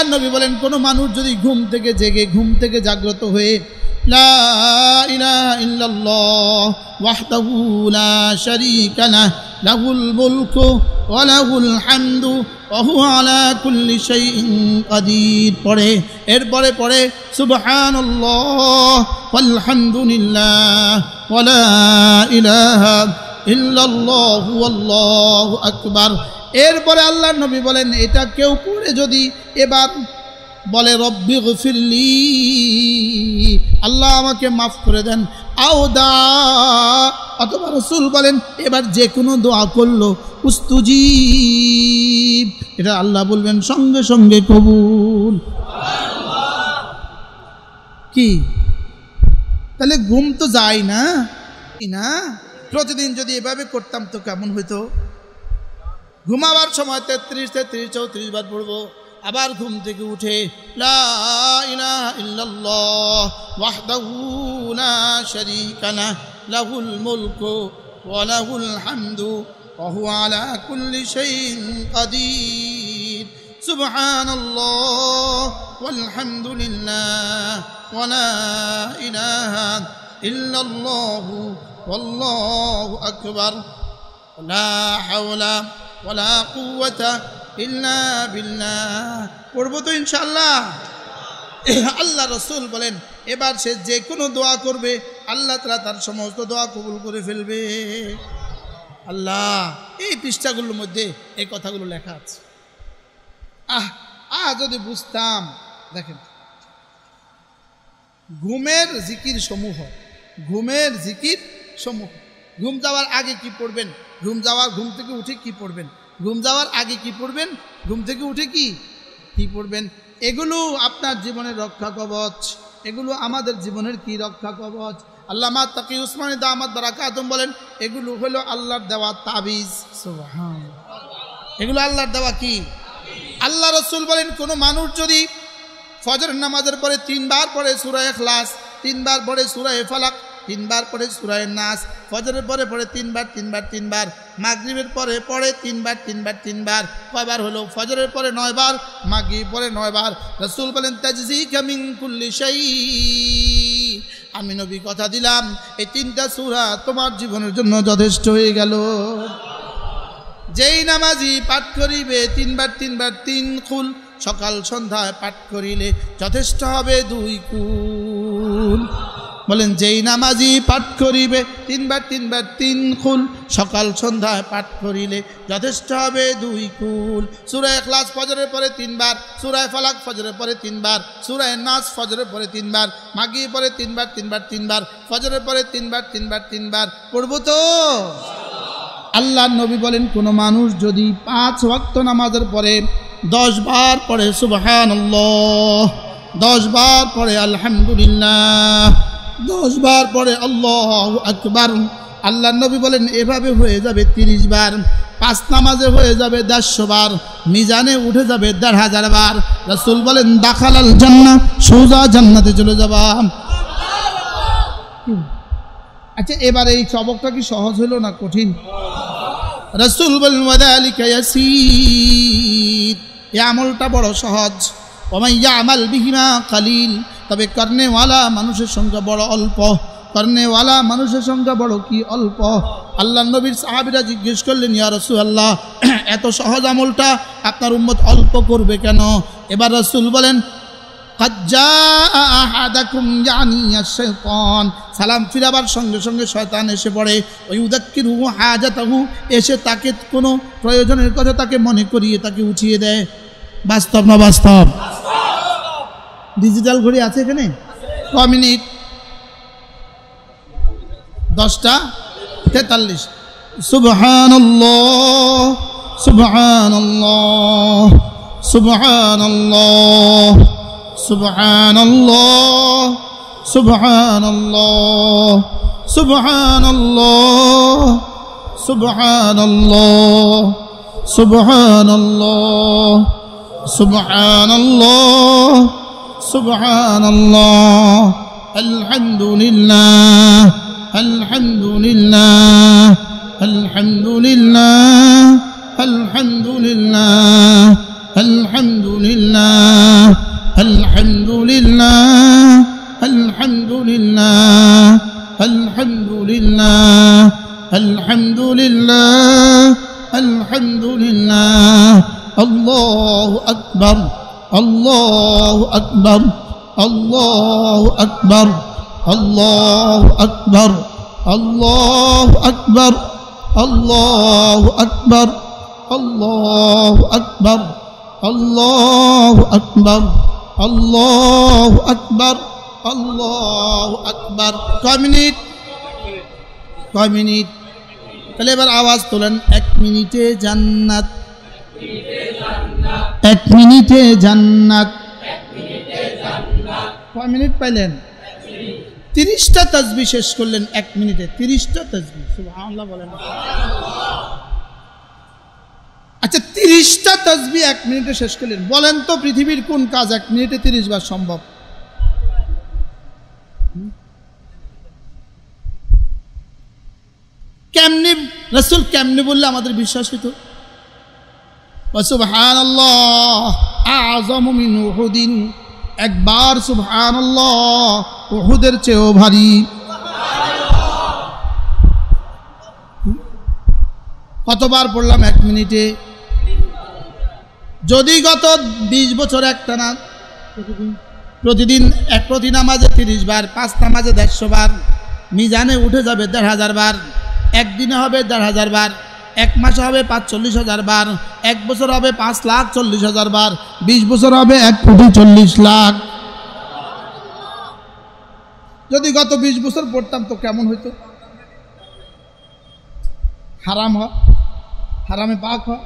আল্লাহর নবী বলেন কোন মানুষ যদি ঘুম থেকে জেগে ঘুম থেকে জাগ্রত হয়ে লা ইলাহা ইল্লাল্লাহ ওয়াহদাহু লা শারীকা লাহু লাহুল মুলকু ওয়া লাহুল হামদু ওয়া হুয়া আলা কুল্লি শাইইন কাদির পড়ে, এরপরে পড়ে সুবহানাল্লাহ ওয়াল হামদুলিল্লাহ ওয়া লা ইলাহা ইল্লাল্লাহু আল্লাহু আকবার। এরপরে আল্লাহর নবী বলেন এটা কেউ পড়ে যদি এবার বলে রব্বি গফিরলি, আল্লাহ আমাকে মাফ করে দেন, আও দা, অথবা রাসূল বলেন এবার যে কোনো দোয়া করলো উস্তুজিব, এটা আল্লাহ বলবেন সঙ্গে সঙ্গে কবুল। কি তাহলে ঘুম তো যায় না, না প্রতিদিন যদি এভাবে করতাম তো কেমন হইতো? ঘুমাবার সময় 33, 33, 34 বার পড়বো, আবার ঘুম থেকে উঠে লা ইলাহা ইল্লাল্লাহ ওয়াহদাহু লা শারীকা লাহু লাহুল মুলকু ওয়া লাহুল হামদু ওয়া হুয়া আলা কুল্লি শাইইন কাদির সুবহানাল্লাহ ওয়াল হামদুলিল্লাহ ওয়া লা ইলাহা ইল্লাল্লাহু ওয়াল্লাহু আকবার লা হাওলা ওয়ালা কুওয়াতা ইল্লা বিল্লাহ। পড়বো তো ইনশাআল্লাহ। আল্লাহ রাসূল বলেন এবার সে যে কোনো দোয়া করবে আল্লাহ তাআলা তার সমস্ত দোয়া কবুল করে ফেলবে। আল্লাহ এই পৃষ্ঠাগুলোর মধ্যে এই কথাগুলো লেখা আছে। যদি বুঝতাম। দেখেন ঘুমের জিকির সমূহ, ঘুমের জিকির সমূহ। ঘুম যাওয়ার আগে কি পড়বেন, ঘুম থেকে উঠে কি পড়বেন, ঘুম যাওয়ার আগে কি পড়বেন, ঘুম থেকে উঠে কি পড়বেন, এগুলো আপনার জীবনের রক্ষা কবচ, এগুলো আমাদের জীবনের কি রক্ষা কবচ। আল্লামা তাকি উসমানী দামাত বারাকাতুম বলেন এগুলো হলো আল্লাহর দেওয়া তাবিজ। সুবহানাল্লাহ, এগুলো আল্লাহর দেওয়া কি। আল্লাহ রাসূল বলেন কোন মানুষ যদি ফজর নামাজের পরে 3 বার পড়ে সূরা ইখলাস, 3 বার পড়ে সূরা ফালাক, 3 বার পড়ে সূরা নাস, ফজরের পরে পড়ে 3 বার 3 বার 3 বার, মাগরিবের পরে পড়ে 3 বার 3 বার 3 বার, কয়বার হলো? ফজরের পরে 9 বার, মাগরিব পরে 9 বার। রাসূল বলেন তাজজিকা মিন কুল্লি শাই, আমি নবী কথা দিলাম এই 3টা সূরা তোমার জীবনের জন্য যথেষ্ট হয়ে গেল। যেই নামাজি পাঠ করিবে 3 বার 3 বার 3 কুল, সকাল সন্ধ্যায় পাঠ করিলে যথেষ্ট হবে 2 কুল। বলেন যেই নামাজি পাঠ করিবে 3 বার 3 বার 3 কুল, সকাল সন্ধ্যায় পাঠ করিলে যথেষ্ট হবে 2 কুল। সূরা ইখলাস ফজরের পরে 3 বার, সূরা ফালাক ফজরের পরে 3 বার, সূরা নাস ফজরের পরে 3 বার, মাগরিব পরে 3 বার 3 বার 3 বার, ফজরের পরে 3 বার 3 বার 3 বার পড়ব তো। আল্লাহর নবী বলেন কোন মানুষ যদি 5 ওয়াক্ত নামাজের পরে 10 বার পড়ে সুবহানাল্লাহ, 10 বার পড়ে আলহামদুলিল্লাহ, 10 বার পড়ে আল্লাহু আকবার, আল্লাহর নবী বলেন এভাবে হয়ে যাবে 30 বার, 5 নামাজে হয়ে যাবে 150 বার, মিজানে উঠে যাবে 1,500 বার। রাসূল বলেন দাখালাল জান্নাহ, সোজা জান্নাতে চলে যাবা। আচ্ছা এবার এই সবকটা কি সহজ হলো না কঠিন? রাসূল বলেন ওয়াযালিকা ইয়াসীর, এই আমলটা বড় সহজ। ওয়া ইয়ামাল বিহিমা কালিল, তবে করনেওয়ালা মানুষের সংখ্যা বড় অল্প, করনেওয়ালা মানুষের সংখ্যা বড় কি অল্প। আল্লাহ নবীর সাহাবীরা জিজ্ঞেস করলেন ইয়া রাসূলুল্লাহ এত সহজ আমলটা আপনার উম্মত অল্প করবে কেন? এবার রাসূল বলেন قد جاء أحدكم يعني الشيطان, সালাম ফিরাবার সঙ্গে সঙ্গে শয়তান এসে পড়ে, ওয়ুযাক্কিরুহু হাজাতাহু, এসে তাকে কোনো প্রয়োজনের কথা তাকে মনে করিয়ে তাকে উঠিয়ে দেয়। বাস্তব না বাস্তব? ডিজিটাল ঘড়ি আছে এখানে? ক মিনিট? 10:43। সুবহানাল্লাহ সুবহানাল্লাহ সুবহানাল্লাহ সুবহানাল্লাহ সুবহানাল্লাহ সুবহানাল্লাহ সুবহানাল্লাহ সুবহানাল্লাহ সুবহানাল্লাহ সুবহানাল্লাহ আলহামদুলিল্লাহ আলহামদুলিল্লাহ আলহামদুলিল্লাহ আলহামদুলিল্লাহ আলহামদুলিল্লাহ আকবার, আল্লাহু আকবার, আল্লাহু আকবার, আল্লাহু আকবার, আল্লাহু আকবার, আল্লাহু আকবার, আল্লাহু আকবার, আল্লাহু আকবার, আল্লাহু আকবার, আল্লাহু আকবার। কয় মিনিট? কয় মিনিট? তাহলে এবার আওয়াজ তোলেন, 1 মিনিটে জান্নাত, 1 মিনিটে জান্নাত। কয় মিনিট পাইলেন? 30টা তাসবিহ শেষ করলেন 1 মিনিটে, 30টা তাসবিহ। সুবহানাল্লাহ বলেন। আচ্ছা, 30টা তাসবিহ 1 মিনিটে শেষ করলেন, বলেন তো পৃথিবীর কোন কাজ 1 মিনিটে 30 বার সম্ভব? কেমনি রাসূল কেমনি বললে আমাদের বিশ্বাস হইতো? সুবহানাল্লাহ আযমু মিন উহুদিন, একবার সুবহানাল্লাহ উহুদের চেয়েও ভারী। কতবার পড়লাম 1 মিনিটে? যদি গত 20 বছর একটানা প্রতিদিন প্রতি নামাজে 30 বার, 5 নামাজে 150 বার, মিজানে উঠে যাবে 1,500 বার, একদিনে হবে 1,500 বার, 1 মাসে হবে 45,000 বার, 1 বছর হবে 5,40,000 বার, 20 বছর হবে 1,40,00,000। যদি গত 20 বছর পড়তাম তো কেমন হইতো? হারাম হয়, হারামে পাক হয়।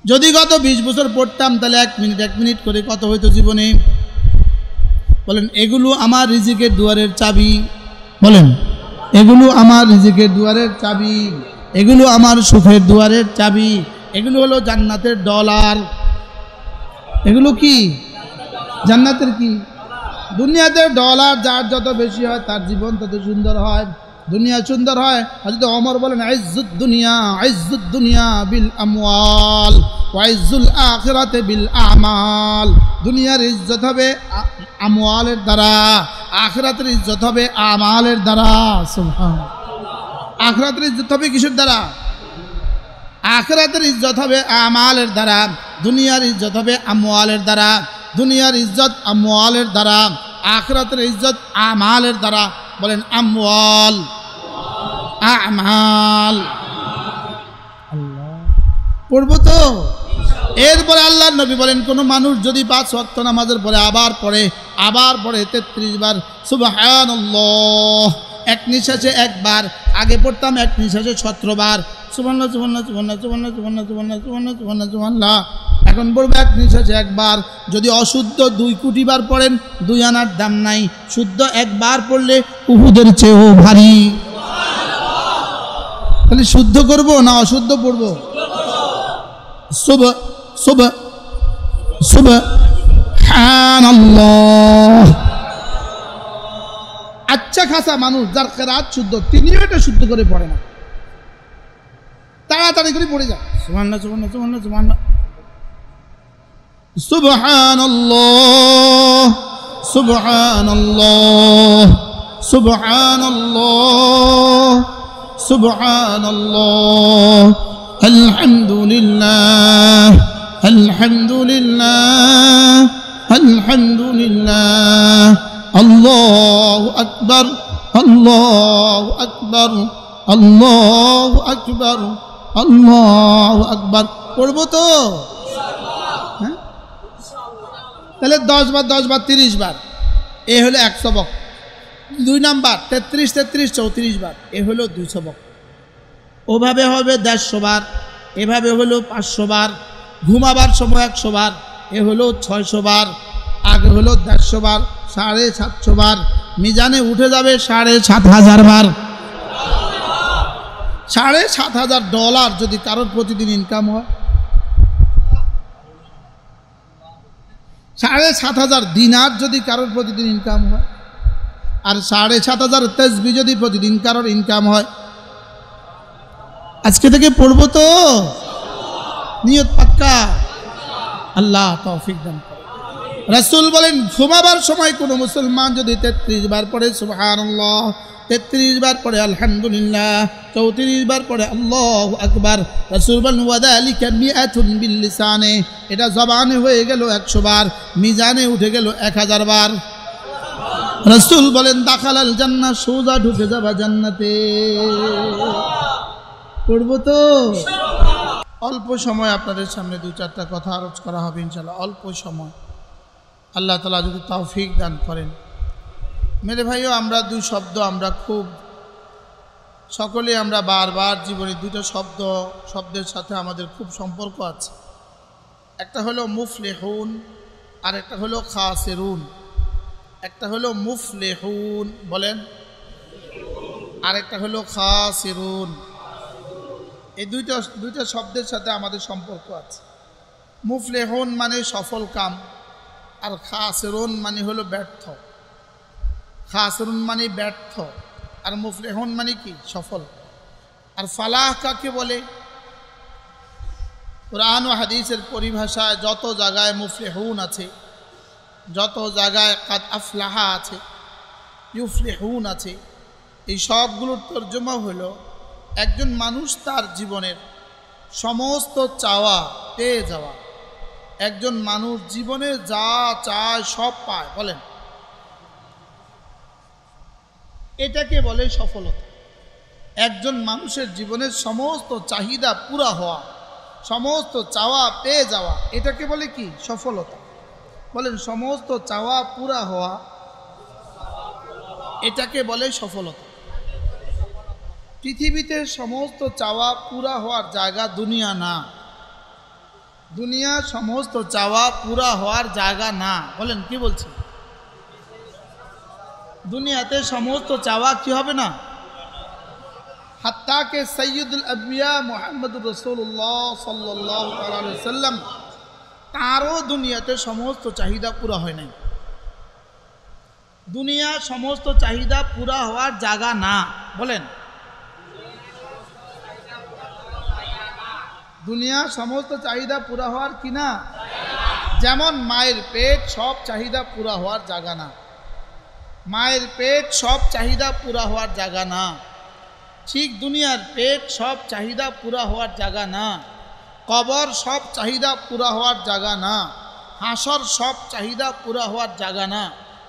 যদি গত 20 বছর পড়তাম তাহলে 1 মিনিট করে কত হইতো জীবনে? বলেন, এগুলো আমার রিজিকের দুয়ারের চাবি। বলেন, এগুলো আমার রিজিকের দুয়ারের চাবি, এগুলো আমার সুখের দুয়ারের চাবি, এগুলো হলো জান্নাতের ডলার। এগুলো কি? জান্নাতের কি? দুনিয়াতে ডলার যার যত বেশি হয় তার জীবন তত সুন্দর হয়, দুনিয়া সুন্দর হয়। হযরত ওমর বলেন, ইজ্জুদ দুনিয়া বিল আমওয়াল ওয়া ইজ্জুল আখিরাতি বিল আমাল। দুনিয়ার ইজ্জত হবে আমওয়ালের দ্বারা, আখিরাতের ইজ্জত হবে আমালের দ্বারা। সুবহানাল্লাহ। আখিরাতের ইজ্জত হবে কিসের দ্বারা? আখিরাতের ইজ্জত হবে আমালের দ্বারা, দুনিয়ার ইজ্জত হবে আমওয়ালের দ্বারা। দুনিয়ার ইজ্জত আমওয়ালের দ্বারা, আখিরাতের ইজ্জত আমালের দ্বারা। বলেন, আমওয়াল আমাল। আল্লাহ পড়বো তো? এরপরে আল্লাহর নবী বলেন, কোন মানুষ যদি 5 ওয়াক্ত নামাজের পরে আবার পড়ে 33 বার সুবহানাল্লাহ, 1 নিঃশ্বাসে 1 বার, আগে পড়তাম 1 নিঃশ্বাসে 17 বার সুবহানাল্লাহ সুবহানাল্লাহ সুবহানাল্লাহ সুবহানাল্লাহ সুবহানাল্লাহ সুবহানাল্লাহ সুবহানাল্লাহ সুবহানাল্লাহ। এখন বলবো 1 নিঃশ্বাসে 1 বার। যদি অশুদ্ধ 2 কোটি বার পড়েন 2 আনার দাম নাই, শুদ্ধ 1 বার পড়লে উহুদের চেয়েও ভারী। তাহলে শুদ্ধ করব না অশুদ্ধ পড়ব? সুবহানাল্লাহ। আচ্ছা খাসা মানুষ যার কেরাত শুদ্ধ, তিনিও এটা শুদ্ধ করে পড়ে না, তাড়াতাড়ি করে পড়ে যায় সুবহানাল্লাহ সুবহানাল্লাহ সুবহানাল্লাহ সুবহানাল্লাহ সুবহানাল্লাহ সুবহানাল্লাহ সুবহানাল্লাহ সুবহানাল্লাহ আলহামদুলিল্লাহ আলহামদুলিল্লাহ আলহামদুলিল্লাহ আল্লাহু আকবার আল্লাহু আকবার আল্লাহু আকবার আল্লাহু আকবার। পড়বো তো? হ্যাঁ, তাহলে 10 বার 10 বার 30 বার, এ হলো 100 বক। 2 নাম্বার 33 33 34 বার, এ হলো 200 বক। ওভাবে হবে 150 বার, এভাবে হলো 500 বার, ঘুমাবার সময় 100 বার, এ হলো 600 বার, আগে হলো 150 বার, 750 বার, মিজানে উঠে যাবে 7,500 বার। $7,500 যদি কারোর প্রতিদিন ইনকাম হয়, 7,500 দিনার যদি কারোর প্রতিদিন ইনকাম হয়, আর 7,500 তাসবিহ যদি প্রতিদিন কারোর ইনকাম হয়, আজকে থেকে পড়বো তো? নিয়ত পাক্কা? আল্লাহ তৌফিক দান। রাসূল বলেন ঘুমাবার সময় কোনো মুসলমান যদি 33 বার পড়ে সুবহানাল্লাহ, 33 বার পড়ে আলহামদুলিল্লাহ, 34 বার পড়ে আল্লাহু আকবার, রাসূল বলেন ওয়াদালিকা মিআতুন বিল লিসানে, এটা জবানে হয়ে গেল 100 বার, মিজানে উঠে গেল 1000 বার। রাসূল বলেন দাখালাল জান্নাহ, সোজা ঢুকে যাবা জান্নাতে। পড়বো তো? অল্প সময় আপনাদের সামনে 2-4টা কথা আরজ করা হবে ইনশাআল্লাহ, অল্প সময়, আল্লাহ তাআলা যদি তৌফিক দান করেন। মেরে ভাইও, আমরা 2 শব্দ আমরা খুব সকলে আমরা বারবার জীবনে 2টা শব্দের সাথে আমাদের খুব সম্পর্ক আছে। একটা হলো মুফলিহুন আর একটা হলো খাসিরুন। একটা হলো মুফলিহুন বলেন, আর একটা হলো খাসিরুন। এই দুইটা শব্দের সাথে আমাদের সম্পর্ক আছে। মুফলিহুন মানে সফল কাম, আর খাসিরুন মানে হলো ব্যর্থ। খাসিরুন মানে ব্যর্থ, আর মুফলিহুন মানে কি? সফল। আর ফালাহ কাকে বলে? কুরআন ও হাদিসের পরিভাষায় যত জায়গায় মুফলিহুন আছে, যত জায়গায় কাদ আফলাহা আছে, ইউফলিহুন আছে, এই সবগুলোর তর্জমা হলো একজন মানুষ তার জীবনের সমস্ত চাওয়া পেয়ে যাওয়া। একজন মানুষ জীবনে যা চায় সব পায়, বলেন, এটাকে বলে সফলতা। একজন মানুষের জীবনের সমস্ত চাহিদা পুরা হওয়া, সমস্ত চাওয়া পেয়ে যাওয়া, এটাকে বলে কি? সফলতা। বলেন, সমস্ত চাওয়া পুরা হওয়া, এটাকে বলে সফলতা। পৃথিবীতে সমস্ত চাওয়া পুরা হওয়ার জায়গা দুনিয়া না। দুনিয়া সমস্ত চাওয়া পুরা হওয়ার জায়গা না। বলেন, কি বলছি? দুনিয়াতে সমস্ত চাওয়া কি হবে না? হাত্তা কে সৈয়দুল আম্বিয়া মুহাম্মদুর রাসূলুল্লাহ সাল্লাল্লাহু আলাইহি ওয়াসাল্লাম, তারও দুনিয়াতে সমস্ত চাহিদা পুরা হয় নাই। দুনিয়া সমস্ত চাহিদা পুরা হওয়ার জায়গা না। বলেন, দুনিয়া সমস্ত চাহিদা পুরা হওয়ার কি না? যেমন মায়ের পেট সব চাহিদা পুরা হওয়ার জায়গা না। মায়ের পেট সব চাহিদা পুরা হওয়ার জায়গা না। ঠিক দুনিয়ার পেট সব চাহিদা পুরা হওয়ার জায়গা না। কবর সব চাহিদা পুরা হওয়ার জায়গা না। হাসর সব চাহিদা পুরা হওয়ার জায়গা না।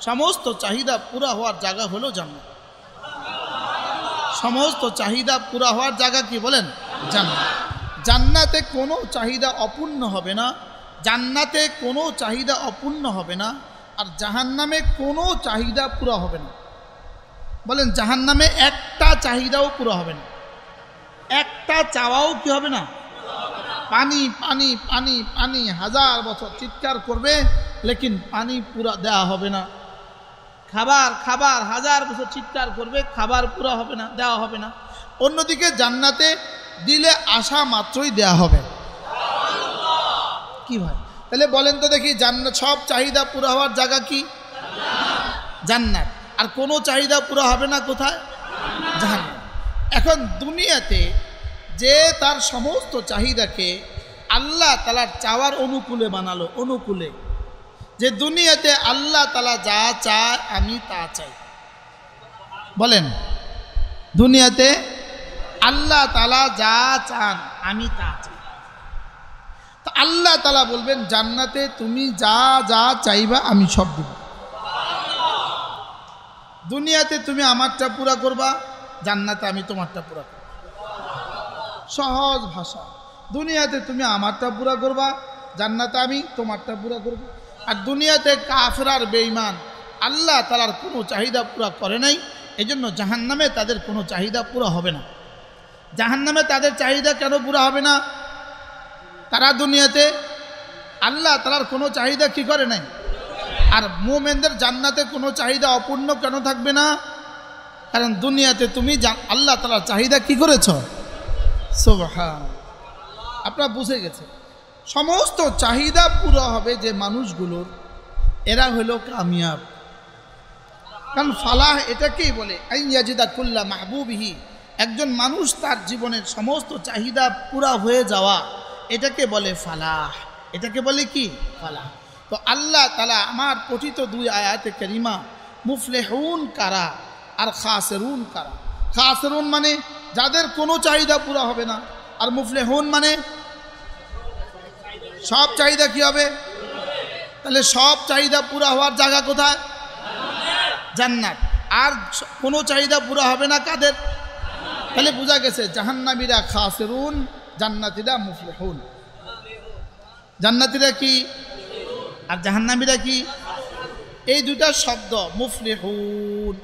সমস্ত চাহিদা পুরা হওয়ার জায়গা হলো জান্নাত। সমস্ত চাহিদা পুরা হওয়ার জায়গা কি? বলেন, জান্নাত। জান্নাতে কোনো চাহিদা অপূর্ণ হবে না। জান্নাতে কোনো চাহিদা অপূর্ণ হবে না। আর জাহান্নামে কোনো চাহিদা পুরা হবে না। বলেন, জাহান্নামে একটা চাহিদাও পুরা হবে না। একটা চাওয়াও কি হবে না? পানি পানি পানি পানি, 1000 বছর চিৎকার করবে, লেকিন পানি পুরা দেওয়া হবে না। খাবার খাবার 1000 বছর চিৎকার করবে, খাবার পুরা হবে না, দেওয়া হবে না। অন্যদিকে জান্নাতে দিলে আসা মাত্রই দেয়া হবে। কি ভাই? তাহলে বলেন তো দেখি, জান্নাত সব চাহিদা পুরা হওয়ার জায়গা কি? জান্নাত। আর কোনো চাহিদা পুরা হবে না কোথায়? জাহান্নাম। এখন দুনিয়াতে যে তার সমস্ত চাহিদাকে আল্লাহ তাআলার চাওয়ার অনুকূলে বানালো, অনুকূলে, যে দুনিয়াতে আল্লাহ তাআলা যা চায় আমি তা চাই। বলেন, দুনিয়াতে আল্লাহ তাআলা যা চান আমি তা চাই। তো আল্লাহ তাআলা বলবেন জান্নাতে তুমি যা যা চাইবা আমি সব দেব। দুনিয়াতে তুমি আমারটা পুরা করবা, জান্নাতে আমি তোমারটা পুরা করব। সহজ ভাষা। দুনিয়াতে তুমি আমারটা পুরা করবা, জান্নাতে আমি তোমারটা পুরা করব। আর দুনিয়াতে কাফের আর বেঈমান আল্লাহ তাআলার কোনো চাহিদা পুরা করে নাই, এজন্য জাহান্নামে তাদের কোনো চাহিদা পুরা হবে না। জাহান্নামে তাদের চাহিদা কেন পুরা হবে না? তারা দুনিয়াতে আল্লাহ তাআলার কোনো চাহিদা কি করে নাই। আর মুমিনদের জান্নাতে কোনো চাহিদা অপূর্ণ কেন থাকবে না? কারণ দুনিয়াতে তুমি আল্লাহ তাআলার চাহিদা কি করেছ? সুবহান। আপনারা বুঝে গেছে। সমস্ত চাহিদা পুরো হবে যে মানুষগুলোর, এরা হলো কামিয়াব। কারণ ফালাহ এটাকেই বলে আইয়াজিদা কুল্লা মাহবুবিহি, একজন মানুষ তার জীবনের সমস্ত চাহিদা পুরা হয়ে যাওয়া, এটাকে বলে ফালাহ। এটাকে বলে কি? ফালাহ। তো আল্লাহ তাআলা আমার পঠিত দুই আয়াতে কারিমা মুফলিহুন কারা আর খাসিরুন কারা। খাসিরুন মানে যাদের কোনো চাহিদা পুরো হবে না, আর মুফলিহুন মানে সব চাহিদা কি হবে? তাহলে সব চাহিদা পুরো হওয়ার জায়গা কোথায়? জান্নাত। আর কোনো চাহিদা পুরো হবে না কাদের? তাহলে বোঝা গেছে জাহান্নামীরা খাসিরুন, জান্নাতীরা মুফলিহুন। জান্নাতীরা কি আর জাহান্নামীরা কি? এই দুটা শব্দ মুফলিহুন,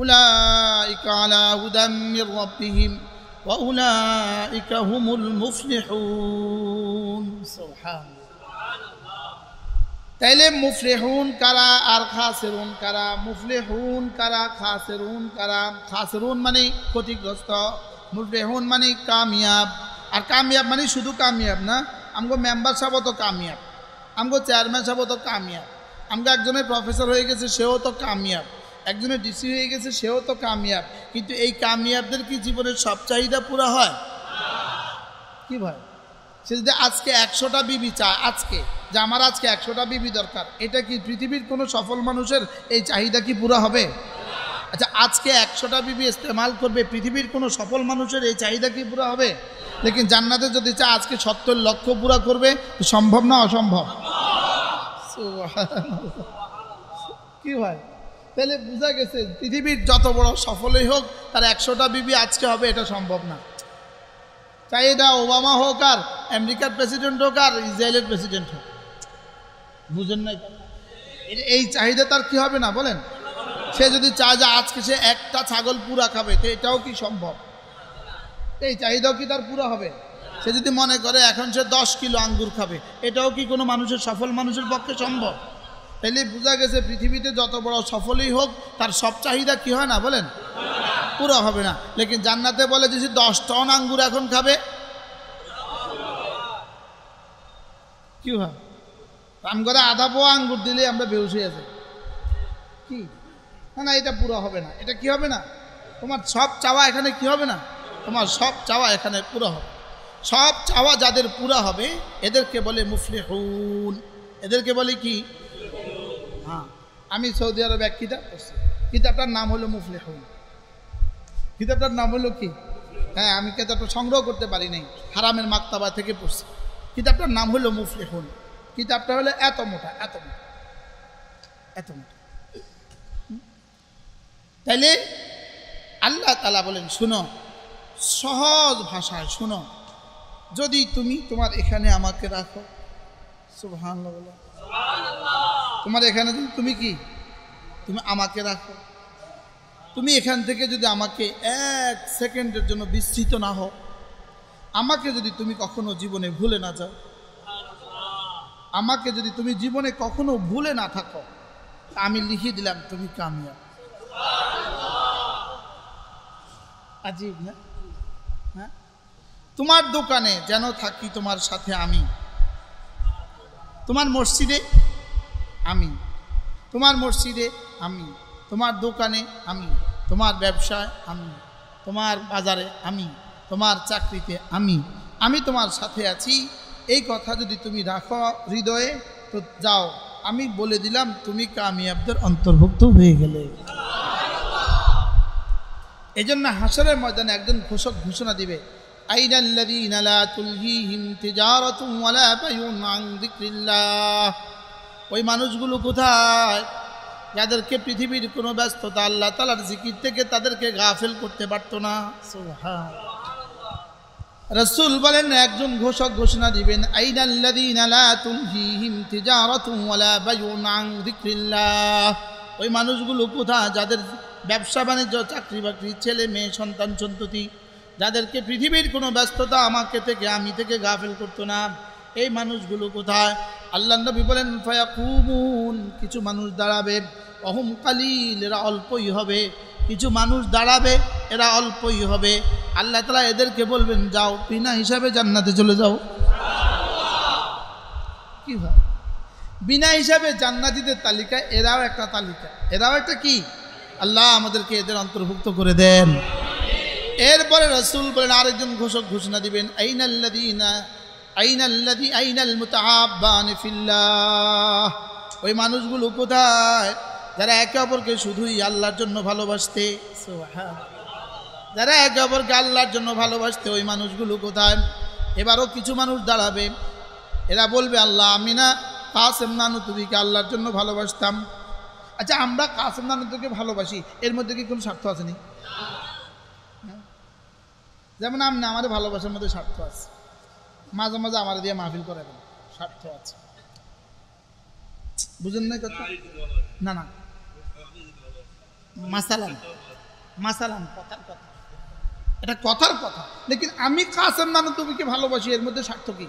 উলাইকা আলা হুদাম মির রাব্বিহিম ওয়া উলাইকা হুমুল মুফলিহুন। সুবহানাল্লাহ। তাইলে মুফলিহুন কারা আর খাসিরুন কারা? মুফলিহুন কারা, খাসিরুন কারা? খাসিরুন মানে ক্ষতিগ্রস্ত, মুফলিহুন মানে কামিয়াব। আর কামিয়াব মানে শুধু কামিয়াব না, আমগো মেম্বার সাহেব তো কামিয়াব, আমগো চেয়ারম্যান সাহেব তো কামিয়াব, আমগো একজনের প্রফেসর হয়ে গেছে সেও তো কামিয়াব, একজনের ডিসি হয়ে গেছে সেও তো কামিয়াব। কিন্তু এই কামিয়াবদের কি জীবনের সব চাহিদা পুরা হয়? কি ভাই? সে যদি আজকে 100টা বিবি চায়, আজকে যে আমার আজকে 100টা বিবি দরকার, এটা কি পৃথিবীর কোনো সফল মানুষের এই চাহিদা কি পুরা হবে? আচ্ছা, আজকে 100টা বিবি ইস্তেমাল করবে, পৃথিবীর কোনো সফল মানুষের এই চাহিদা কি পুরা হবে? লেকিন জান্নাতে যদি চায় আজকে 70 লক্ষ পুরা করবে, সম্ভব না অসম্ভব? কি ভাই? তাহলে বোঝা গেছে পৃথিবীর যত বড় সফলই হোক তার 100টা বিবি আজকে হবে এটা সম্ভব না। চাই এটা ওবামা হোক আর আমেরিকার প্রেসিডেন্ট হোক আর ইসরায়েলের প্রেসিডেন্ট হোক, বুঝেন না? এই চাহিদা তার কি হবে না বলেন? সে যদি চায় যে আজকে সে একটা ছাগল পুরা খাবে, তো এটাও কি সম্ভব? এই চাহিদাও কি তার পুরা হবে? সে যদি মনে করে এখন সে 10 কিলো আঙ্গুর খাবে, এটাও কি কোনো মানুষের সফল মানুষের পক্ষে সম্ভব? তাইলে বোঝা গেছে পৃথিবীতে যত বড় সফলই হোক তার সব চাহিদা কি হয় না বলেন? পুরো হবে না। লেকিন জান্নাতে বলে যে 10 টন আঙ্গুর এখন খাবে, কি হয়? আম করে আধা পোয়া আঙ্গুর দিলে আমরা বেহুশ হয়ে যাই। কি না, এটা পুরো হবে না। এটা কি হবে না? তোমার সব চাওয়া এখানে কি হবে না? তোমার সব চাওয়া এখানে পুরো হবে। সব চাওয়া যাদের পুরা হবে এদেরকে বলে মুফলিহুন। এদেরকে বলে কি? হ্যাঁ, আমি সৌদি আরবে এক কিতাব পড়ছি, কিতাবটার নাম হলো মুফলিহুন। কিতাবটার নাম হলো কি? হ্যাঁ, আমি কিতাবটা সংগ্রহ করতে পারি নাই, হারামের মাকতাবা থেকে পড়ছি। কিতাবটার নাম হলো মুফলিহুন। কিতাবটা হলো এত মোটা, এত মোটা, এত মোটা। তাইলে আল্লাহ তাআলা বলেন, শুনো, সহজ ভাষায় শুনো, যদি তুমি তোমার এখানে আমাকে রাখো, সুবহানাল্লাহ, তোমার এখানে তুমি কি, তুমি আমাকে রাখো, তুমি এখান থেকে যদি আমাকে 1 সেকেন্ডের জন্য বিস্মৃত না হও, আমাকে যদি তুমি কখনো জীবনে ভুলে না যাও, আমাকে যদি তুমি জীবনে কখনো ভুলে না থাকো, আমি লিখে দিলাম তুমি কামিয়াব। আজীব না? হ্যাঁ, তোমার দোকানে যেন থাকি তোমার সাথে আমি, তোমার মসজিদে আমি, তোমার মসজিদে আমি, তোমার দোকানে আমি, তোমার ব্যবসায় আমি, তোমার বাজারে আমি, তোমার চাকরিতে আমি, আমি তোমার সাথে আছি। এই কথা যদি তুমি রাখো হৃদয়ে, তো যাও, আমি বলে দিলাম তুমি কামিয়াবদের অন্তর্ভুক্ত হয়ে গেলে। এই জন্য হাসরের ময়দানে একজন ঘোষক ঘোষণা দিবে, আইনাল্লাযীনা লা তুলহিহিম তিজারাতুন ওয়ালা বাইউন আন যিকরিল্লাহ। ওই মানুষগুলো কোথায় যাদেরকে পৃথিবীর কোনো ব্যস্ততা আল্লাহ তাআলার জিকির থেকে তাদেরকে গাফেল করতে পারতো না। সুবহানাল্লাহ। রাসূল বলেন, একজন ঘোষক ঘোষণা দিবেন, আইনাল্লাযীনা লা তুলহিহিম তিজারাতুন ওয়ালা বাইউন আন যিকরিল্লাহ। ওই মানুষগুলো কোথায় যাদের ব্যবসা বাণিজ্য, চাকরি বাকরি, ছেলে মেয়ে, সন্তান সন্ততি, যাদেরকে পৃথিবীর কোনো ব্যস্ততা আমাকে থেকে আমি থেকে গাফেল করতো না, এই মানুষগুলো কোথায়? আল্লাহ নবী বলেন, ফায়াকুমুন, কিছু মানুষ দাঁড়াবে, অহুম কালিল, এরা অল্পই হবে, কিছু মানুষ দাঁড়াবে, এরা অল্পই হবে। আল্লাহ তাআলা এদেরকে বলবেন, যাও, বিনা হিসাবে জান্নাতে চলে যাও। কি ভাই? বিনা হিসাবে জান্নাতীদের তালিকায় এরাও একটা তালিকা, এরাও একটা কি? আল্লাহ আমাদেরকে এদের অন্তর্ভুক্ত করে দেন। এরপরে রাসূল বলেন, আরেকজন ঘোষক ঘোষণা দিবেন, আইনাল্লাযীনা আইনাল মুতাহাব্বানি ফিল্লাহ, ওই মানুষগুলো কোথায় যারা একে অপরকে শুধুই আল্লাহর জন্য ভালোবাসতে, যারা একে অপরকে আল্লাহর জন্য ভালোবাসতে, ওই মানুষগুলো কোথায়? এবারও কিছু মানুষ দাঁড়াবে, এরা বলবে আল্লাহ আমি না কাসেম নানুতুবিকে আল্লাহর জন্য ভালোবাসতাম। আচ্ছা আমরা কাসেম নানুতুবিকে ভালোবাসি, এর মধ্যে কি কোনো স্বার্থ আছে নি? যেমন আমি আমাদের ভালোবাসার মধ্যে স্বার্থ আছে, মাঝে মাঝে আমার দিয়ে মাহফিল করাবেন, স্বার্থ আছে, বুঝেন না কথা? না না মাসালান মাসালান কথার কথা, এটা কথার কথা। লেকিন আমি কাসেম নানুতুবিকে ভালোবাসি, এর মধ্যে স্বার্থ কি?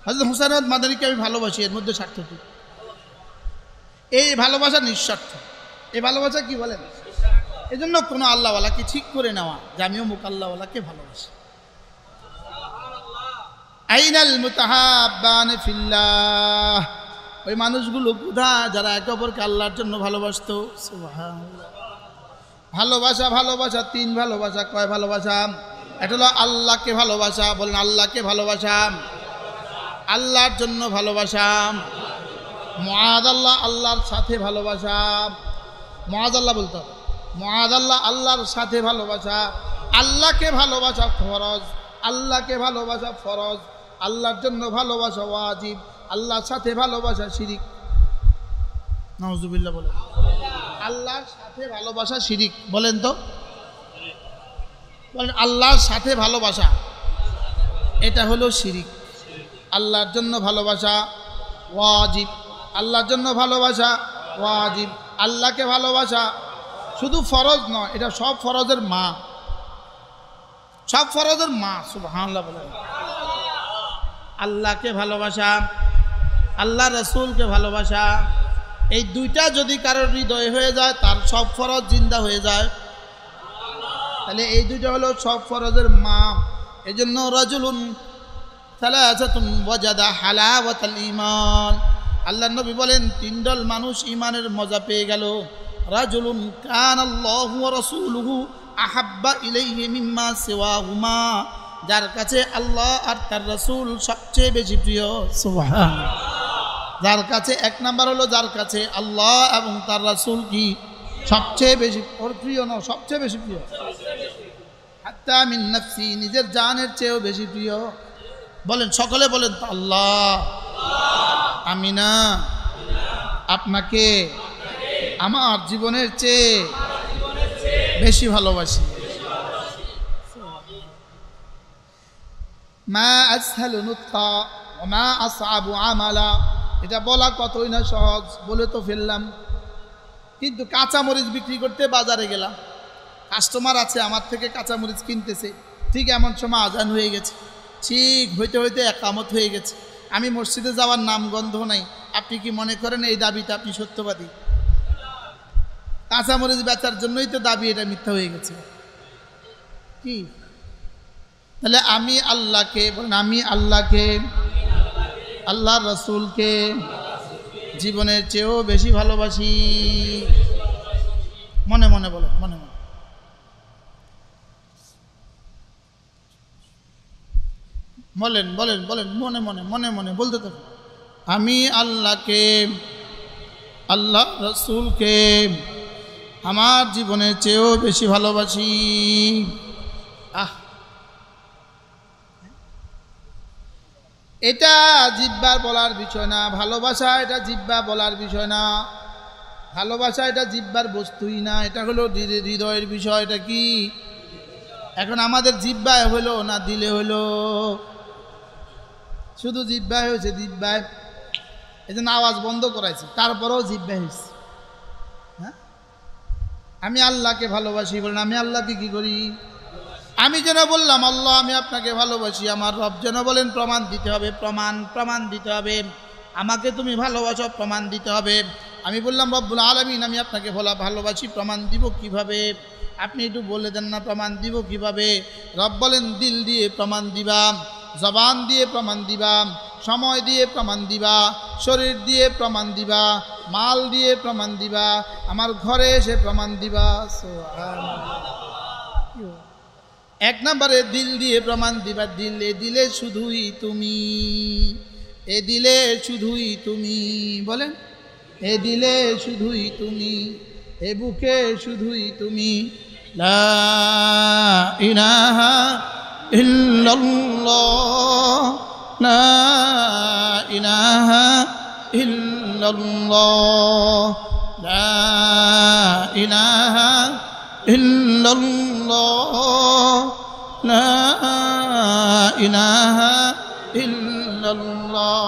হযরত হুসাইন আহমদ মাদানীকে আমি ভালোবাসি, এর মধ্যে স্বার্থ কি? এই ভালোবাসা নিঃস্বার্থ। এই ভালোবাসা কি বলেন? এই জন্য কোনো আল্লাহওয়ালাকে ঠিক করে নেওয়া যে আমিও মুখ আল্লাহওয়ালাকে ভালোবাসি। আইনাল মুতাহাব্বানি ফিল্লাহ, ওই মানুষগুলো কোথায় যারা একে অপরকে আল্লাহর জন্য ভালোবাসতো? সুবহানাল্লাহ। ভালোবাসা, ভালোবাসা তিন ভালোবাসা। কয় ভালোবাসা? এটা হলো আল্লাহকে ভালোবাসা, বলেন আল্লাহকে ভালোবাসা, আল্লাহর জন্য ভালোবাসা, মুআদ আল্লাহ, আল্লাহর সাথে ভালোবাসা, মুআদ আল্লাহ বলতে হবে, মুআদ আল্লাহ, আল্লাহর সাথে ভালোবাসা, আল্লাহকে ভালোবাসা ফরজ, আল্লাহকে ভালোবাসা ফরজ, আল্লাহর জন্য ভালোবাসা ওয়াজিব, আল্লাহর সাথে ভালোবাসা শিরিক। নাউজুবিল্লাহ বলেন। আল্লাহর সাথে ভালোবাসা শিরিক, বলেন তো, বলেন আল্লাহর সাথে ভালোবাসা এটা হলো শিরিক। আল্লাহর জন্য ভালোবাসা ওয়াজিব, আল্লাহর জন্য ভালোবাসা ওয়াজিব, আল্লাহকে ভালোবাসা শুধু ফরজ নয়, এটা সব ফরজের মা, সব ফরজের মা। সুবহানাল্লাহ বলেন। আল্লাহকে ভালোবাসা, আল্লাহ রসুলকে ভালোবাসা, এই দুইটা যদি কারোর হৃদয় হয়ে যায় তার সব ফরজ জিন্দা হয়ে যায়। তাহলে এই দুইটা হলো সব ফরজের মা। এই জন্য রাজুলুন সালাসাতুন ওয়াজাদা হালাওয়াতাল ঈমান, আল্লাহর নবী বলেন তিন দল মানুষ ঈমানের মজা পেয়ে গেল। রাজুলুন কানাল্লাহু ওয়া রাসূলুহু আহাব্বা ইলাইহি মিম্মা সিওয়াহুমা, যার কাছে আল্লাহ আর তার রাসূল সবচেয়ে বেশি প্রিয়। সুবহানাল্লাহ। যার কাছে এক নাম্বার হলো যার কাছে আল্লাহ এবং তার রাসূল কি সবচেয়ে বেশি প্রিয়, না সবচেয়ে বেশি প্রিয়, হাত্তা মিন নাফসি, নিজের জানের চেয়েও বেশি প্রিয়। বলেন সকলে বলেন তো আল্লাহ, আমি না আপনাকে আমার জীবনের চেয়ে বেশি ভালোবাসি। মা আসহালু নুতকা ওয়া মা আসআবু আমালা, এটা বলা কতই না সহজ, বলে তো ফেললাম। কিন্তু কাঁচামরিচ বিক্রি করতে বাজারে গেলাম, কাস্টমার আছে আমার থেকে কাঁচামরিচ কিনতেছে, ঠিক এমন সময় আজান হয়ে গেছে, ঠিক হইতে হইতে একামত হয়ে গেছে, আমি মসজিদে যাওয়ার নাম গন্ধ নাই। আপনি কি মনে করেন এই দাবিটা আপনি সত্যবাদী? কাঁচামরিচ বেচার জন্যই তো দাবি, এটা মিথ্যা হয়ে গেছে কি? তাহলে আমি আল্লাহকে, বলেন আমি আল্লাহকে, আল্লাহর রাসূলকে জীবনের চেয়েও বেশি ভালোবাসি। মনে মনে বলেন, মনে মনে। বলেন বলেন বলেন, মনে মনে মনে মনে বলতে থাকুন। আমি আল্লাহকে, আল্লাহ রাসূলকে আমার জীবনের চেয়েও বেশি ভালোবাসি। এটা জিহ্বার বলার বিষয় না, ভালোবাসা এটা জিহ্বা বলার বিষয় না, ভালোবাসা এটা জিহ্বার বস্তুই না, এটা হলো হৃদয়ের বিষয়। এটা কি এখন আমাদের জিহ্বায় হলো না দিলে হলো? শুধু জিহ্বায় হয়েছে, জিহ্বায় এই জন্য আওয়াজ বন্ধ করাইছে, তারপরেও জিহ্বায় হয়েছে। হ্যাঁ, আমি আল্লাহকে ভালোবাসি, বলেন আমি আল্লাহকে কি করি? আমি যেন বললাম আল্লাহ আমি আপনাকে ভালোবাসি, আমার রব যেন বলেন প্রমাণ দিতে হবে, প্রমাণ দিতে হবে, আমাকে তুমি ভালোবাসো, প্রমাণ দিতে হবে। আমি বললাম রব্বুল আলামিন আমি আপনাকে ভালোবাসি, প্রমাণ দিব কিভাবে? আপনি একটু বলে দেন না, প্রমাণ দিব কিভাবে? রব বলেন দিল দিয়ে প্রমাণ দিবা, জবান দিয়ে প্রমাণ দিবা, সময় দিয়ে প্রমাণ দিবা, শরীর দিয়ে প্রমাণ দিবা, মাল দিয়ে প্রমাণ দিবা, আমার ঘরে এসে প্রমাণ দিবা। এক নম্বরে দিল দিয়ে প্রমাণ দিবা, দিলে দিলে শুধুই তুমি, এ দিলে শুধুই তুমি, বলেন এ দিলে শুধুই তুমি, এ বুকে শুধুই তুমি, লা ইলাহা ইল্লাল্লাহ, লা ইলাহা ইল্লাল্লাহ, লা ইলাহা ইল্লাল্লাহ, লা ইলাহা ইল্লাল্লাহ।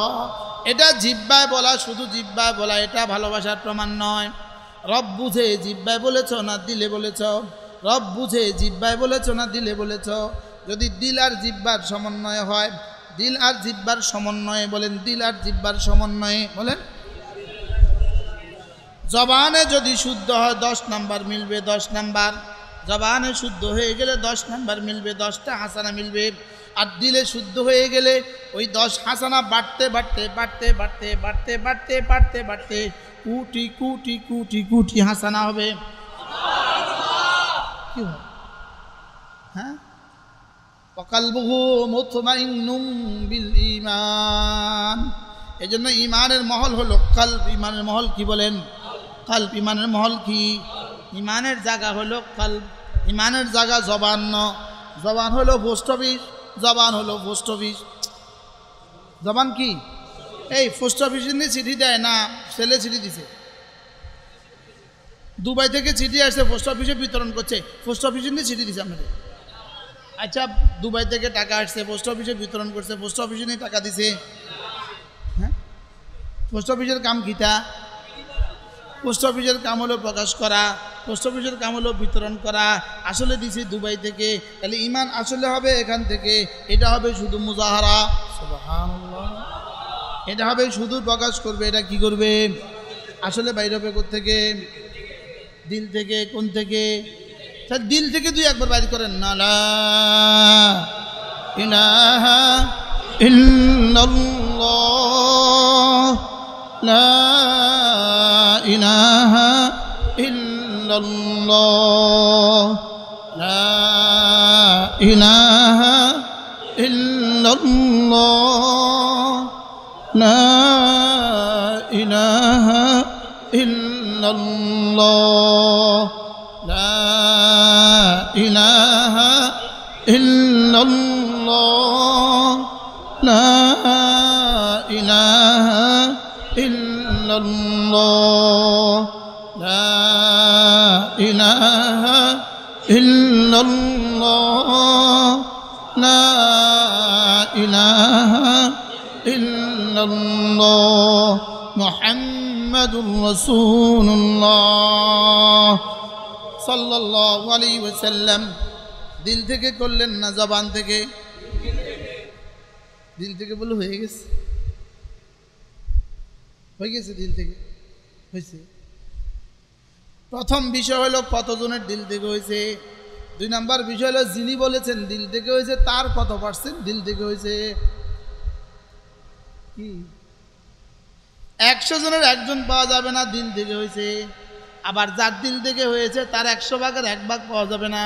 এটা জিহ্বায় বলা, শুধু জিহ্বায় বলা এটা ভালোবাসার প্রমাণ নয়। রব বুঝে জিহ্বায় বলেছ না দিলে বলেছ? রব বুঝে জিহ্বায় বলেছ না দিলে বলেছ? যদি দিল আর জিহ্বার সমন্বয় হয়, দিল আর জিহ্বার সমন্বয়ে, বলেন দিল আর জিহ্বার সমন্বয়ে, বলেন জবানে যদি শুদ্ধ হয় 10 নাম্বার মিলবে, 10 নাম্বার। জবানে শুদ্ধ হয়ে গেলে 10 নাম্বার মিলবে, 10টা হাসানা মিলবে। আর দিলে শুদ্ধ হয়ে গেলে ওই 10 হাসানা বাড়তে বাড়তে বাড়তে বাড়তে বাড়তে বাড়তে বাড়তে বাড়তে কোটি কোটি কোটি কোটি হাসানা হবে। কি হবে? হ্যাঁ, ওয়াকালবুহু মুতমাইন্নুম বিল ঈমান। এজন্য ঈমানের মহল হলো কলব। ঈমানের মহল কি বলেন? কলব। ঈমানের মহল কি? ঈমানের জায়গা হলো কলব। ঈমানের জায়গা জবান নয়। জবান হলো পোস্ট অফিস, জবান হলো পোস্ট অফিস। জবান কি? এই পোস্ট অফিসে নিয়ে চিঠি দেয় না, ছেলে চিঠি দিছে। দুবাই থেকে চিঠি আসছে, পোস্ট অফিসে বিতরণ করছে, পোস্ট অফিসে নিয়ে চিঠি দিছে আমাদের। আচ্ছা, দুবাই থেকে টাকা আসছে, পোস্ট অফিসে বিতরণ করছে, পোস্ট অফিসে নিয়ে টাকা দিছে। হ্যাঁ, পোস্ট অফিসের কাম কিটা? পোস্ট অফিসের কাম হলো প্রকাশ করা, পোস্ট অফিসের কাম হলো বিতরণ করা। আসলে দিছি দুবাই থেকে, তাহলে ঈমান আসলে হবে এখান থেকে। এটা হবে শুধু মুজাহারা, সুবহানাল্লাহ। এটা হবে শুধু প্রকাশ করবে। এটা কি করবে? আসলে বাইরে হবে কোত্থেকে? দিল থেকে। কোন থেকে? দিল থেকে দুই একবার বাইর করেন না, লা ইলাহা ইল্লাল্লাহ, লা ইলাহা ইল্লাল্লাহ, লা ইলাহা ইল্লাল্লাহ, লা ইলাহা ইল্লাল্লাহ, লা ইলাহা ইল্লাল্লাহ, লা ইলাহা ইল্লাল্লাহ, লা ইলাহা ইল্লাল্লাহ, লা ইলাহা ইল্লাল্লাহ, মুহাম্মাদুর রাসূলুল্লাহ সাল্লাল্লাহু আলাইহি ওয়াসাল্লাম। দিল থেকে করলেন না জবান থেকে? দিল থেকে বলে হয়ে গেছে, হয়ে গেছে, দিল থেকে হয়েছে। প্রথম বিষয় হলো কতজনের দিল থেকে হয়েছে। 2 নাম্বার বিষয় হলো যিনি বলেছেন দিল থেকে হয়েছে তার কত পার্সেন্ট দিল থেকে হয়েছে। কি 100 জনের 1 জন পাওয়া যাবে না দিল থেকে হয়েছে। আবার যার দিল থেকে হয়েছে তার 100 ভাগের 1 ভাগ পাওয়া যাবে না।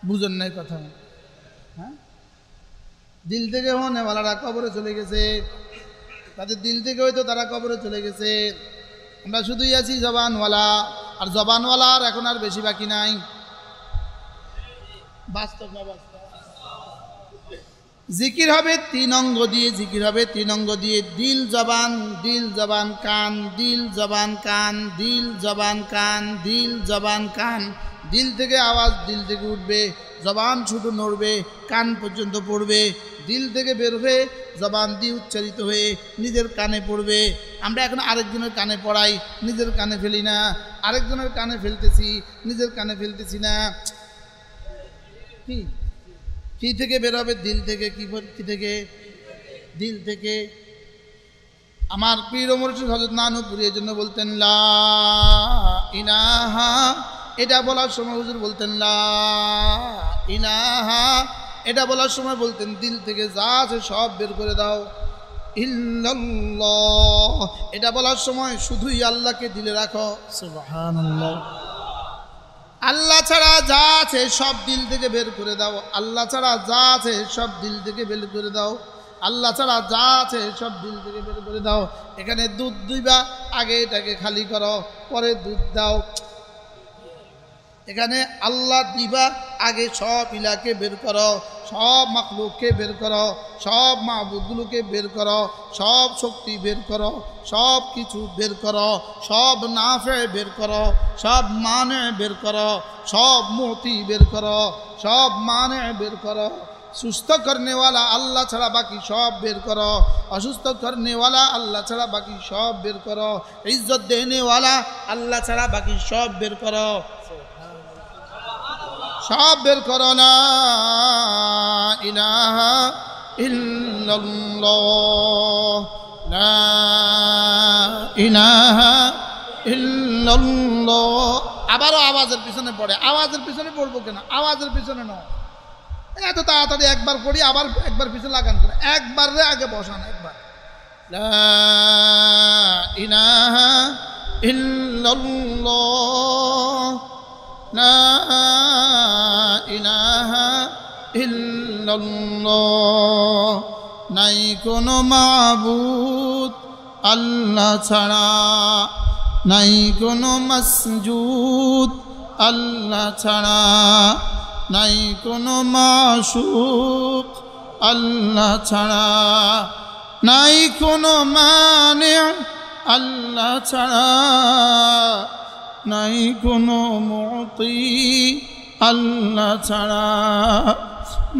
বুঝেন নাই কথা? হ্যাঁ, দিল থেকে হনেওয়ালারা কবরে চলে গেছে, তাদের দিল থেকে হয়তো তারা কবরে চলে গেছে। আমরা শুধুই আছি জবানওয়ালা, আর জবানওয়ালার এখন আর বেশি বাকি নাই। বাস্তব না বাস্তব? জিকির হবে 3 অঙ্গ দিয়ে, জিকির হবে 3 অঙ্গ দিয়ে। দিল জবান, দিল জবান কান, দিল জবান কান, দিল জবান কান, দিল জবান কান। দিল থেকে আওয়াজ দিল থেকে উঠবে, জবান শুধু নড়বে, কান পর্যন্ত পড়বে। দিল থেকে বের হয়ে জবান দিয়ে উচ্চারিত হয়ে নিজের কানে পড়বে। আমরা এখন আরেকজনের কানে পড়াই, নিজের কানে ফেলি না। আরেকজনের কানে ফেলতেছি, নিজের কানে ফেলতেছি না। কি থেকে বের হবে? দিল থেকে। কি থেকে? দিল থেকে। আমার পীর মুর্শিদ হযরত নানুপুরি এই জন্য বলতেন লা ইলাহা, এটা বলার সময় হুজুর বলতেন লা ইলাহা, এটা বলার সময় বলতেন দিল থেকে যা আছে সব বের করে দাও। ইল্লাল্লাহ, এটা বলার সময় শুধুই আল্লাহকে দিলে রাখো। সুবহানাল্লাহ। আল্লাহ ছাড়া যা আছে সব দিল থেকে বের করে দাও। আল্লাহ ছাড়া যা আছে সব দিল থেকে বের করে দাও। আল্লাহ ছাড়া যা আছে সব দিল থেকে বের করে দাও। এখানে দুধ দুইবা, আগে এটাকে খালি করো, পরে দুধ দাও। এখানে আল্লাহ দিবা, আগে সব ইলাকে বের করো, সব মাখলুককে বের করো, সব মাহবুদগুলোকে বের করো, সব শক্তি বের করো, সব কিছু বের করো, সব নাফে বের করো, সব মানে বের করো, সব মুতি বের করো, সব মানে বের করো। সুস্থ করনেওয়ালা আল্লাহ ছাড়া বাকি সব বের করো, অসুস্থ করনেওয়ালা আল্লাহ ছাড়া বাকি সব বের করো, ইজ্জত দেনেওয়ালা আল্লাহ ছাড়া বাকি সব বের করো, সব বের করো। লা ইলাহা ইল্লাল্লাহ, লা ইলাহা ইল্লাল্লাহ। আবারও আওয়াজের পিছনে পড়ে, আওয়াজের পিছনে পড়বো কেন? আওয়াজের পিছনে নয়, এত তাড়াতাড়ি একবার পড়ি আবার একবার পিছনে লাগান করে, একবার রে আগে বসান, একবার। লা ইলাহা ইল্লাল্লাহ, লা ইলাহা ইল্লাল্লাহ। নাই কোনো মাবুদ আল্লাহ ছাড়া, নাই কোনো মাসজুদ আল্লাহ ছাড়া, নাই কোনো মাশুক আল্লাহ ছাড়া, নাই কোনো মানে আল্লাহ ছাড়া, নাই কোনো মুতি আল্লাহ ছাড়া,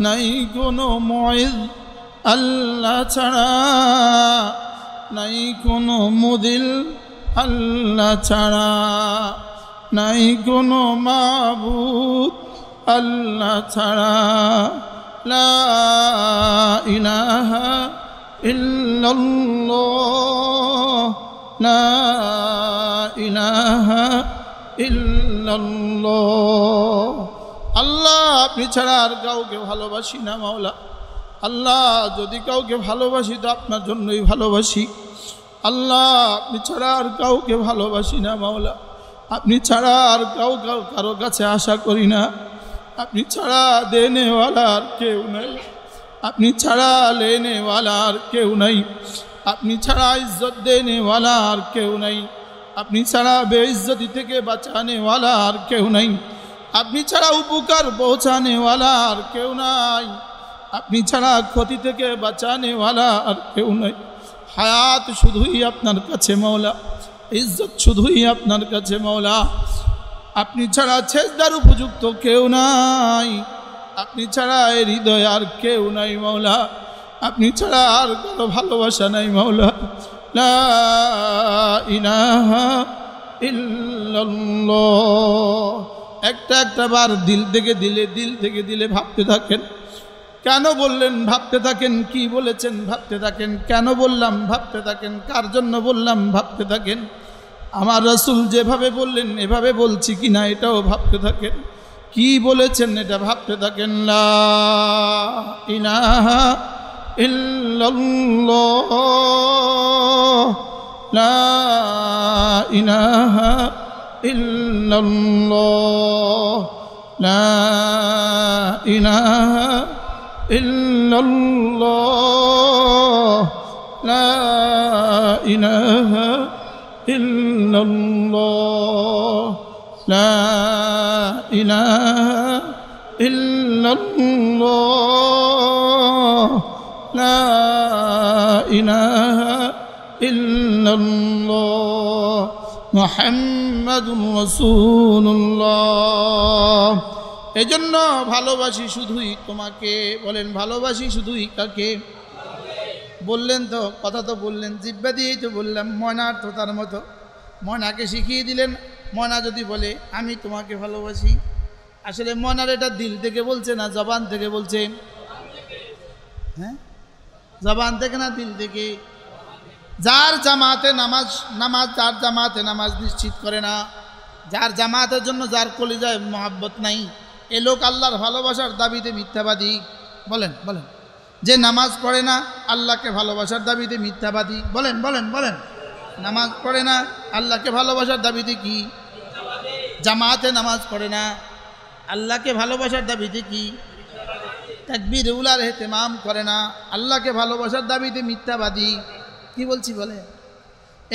নাই কোনো মুইজ আল্লাহ ছাড়া, নাই কোনো মুদিল আল্লাহ ছাড়া, নাই কোনো মাবুদ আল্লাহ ছাড়া। লা ইলাহা ইল্লাল্লাহ, লা ইলাহা ইল্লাল্লাহ। আল্লাহ আপনি ছাড়া আর কাউকে ভালোবাসি না মাওলা। আল্লাহ যদি কাউকে ভালোবাসি তো আপনার জন্যই ভালোবাসি। আল্লাহ আপনি ছাড়া আর কাউকে ভালোবাসি না মাওলা। আপনি ছাড়া আর কারো কাছে আশা করি না। আপনি ছাড়া দেনেওয়ালা আর কেউ নাই, আপনি ছাড়া লেনেওয়ালা আর কেউ নাই, আপনি ছাড়া ইজ্জত দেনেওয়ালা আর কেউ নাই, আপনি ছাড়া বেইজ্জতি থেকে বাঁচানেওয়ালা আর কেউ নাই, আপনি ছাড়া উপকার পৌঁছানেওয়ালা আর কেউ নাই, আপনি ছাড়া ক্ষতি থেকে বাঁচানেওয়ালা আর কেউ নাই। হায়াত শুধুই আপনার কাছে মাওলা, ইজ্জত শুধুই আপনার কাছে মাওলা। আপনি ছাড়া সেজদার উপযুক্ত কেউ নাই, আপনি ছাড়া এর হৃদয় আর কেউ নাই মাওলা। আপনি ছাড়া আর কারো ভালোবাসা নাই মাওলা। লা ইলাহা ইল্লাল্লাহ। একটা একটা বার দিল থেকে দিলে ভাবতে থাকেন, কেন বললেন ভাবতে থাকেন, কি বলেছেন ভাবতে থাকেন, কেন বললাম ভাবতে থাকেন, কার জন্য বললাম ভাবতে থাকেন, আমার রাসূল যেভাবে বললেন এভাবে বলছি কি না এটাও ভাবতে থাকেন, কি বলেছেন এটা ভাবতে থাকেন। লা ইলাহা ইল্লাল্লাহ, লা ইলাহা ইল্লাল্লাহ, লা ইলাহা ইল্লাল্লাহ, লা ইলাহা ইল্লাল্লাহ, লা ইলাহা ইল্লাল্লাহ, লা ইলাহা ইল্লাল্লাহ, মুহাম্মাদুর রাসূলুল্লাহ। এজন্য ভালোবাসি শুধুই তোমাকে। বলেন ভালোবাসি শুধুই কাকে? বললেন তো, কথা তো বললেন, জিহ্বা দিয়েই তো বললাম। ময়নার তো তার মতো, ময়নাকে শিখিয়ে দিলেন। ময়না যদি বলে আমি তোমাকে ভালোবাসি, আসলে ময়নার এটা দিল থেকে বলছে না জবান থেকে বলছে? হ্যাঁ, জবান থেকে না দিল থেকে? যার জামাতে নামাজ যার জামাতে নামাজ নিশ্চিত করে না, যার জামাতের জন্য যার কলিজায় মহাব্বত নাই, এ লোক আল্লাহর ভালোবাসার দাবিতে মিথ্যাবাদী। বলেন বলেন, যে নামাজ পড়ে না আল্লাহকে ভালোবাসার দাবিতে মিথ্যাবাদী। বলেন বলেন বলেন, নামাজ পড়ে না আল্লাহকে ভালোবাসার দাবিতে কি? জামাতে নামাজ পড়ে না, আল্লাহকে ভালোবাসার দাবিতে কি তাকবীর উলার ইহতিমাম করে না, আল্লাহকে ভালোবাসার দাবিতে মিথ্যাবাদী। কি বলছি বলে,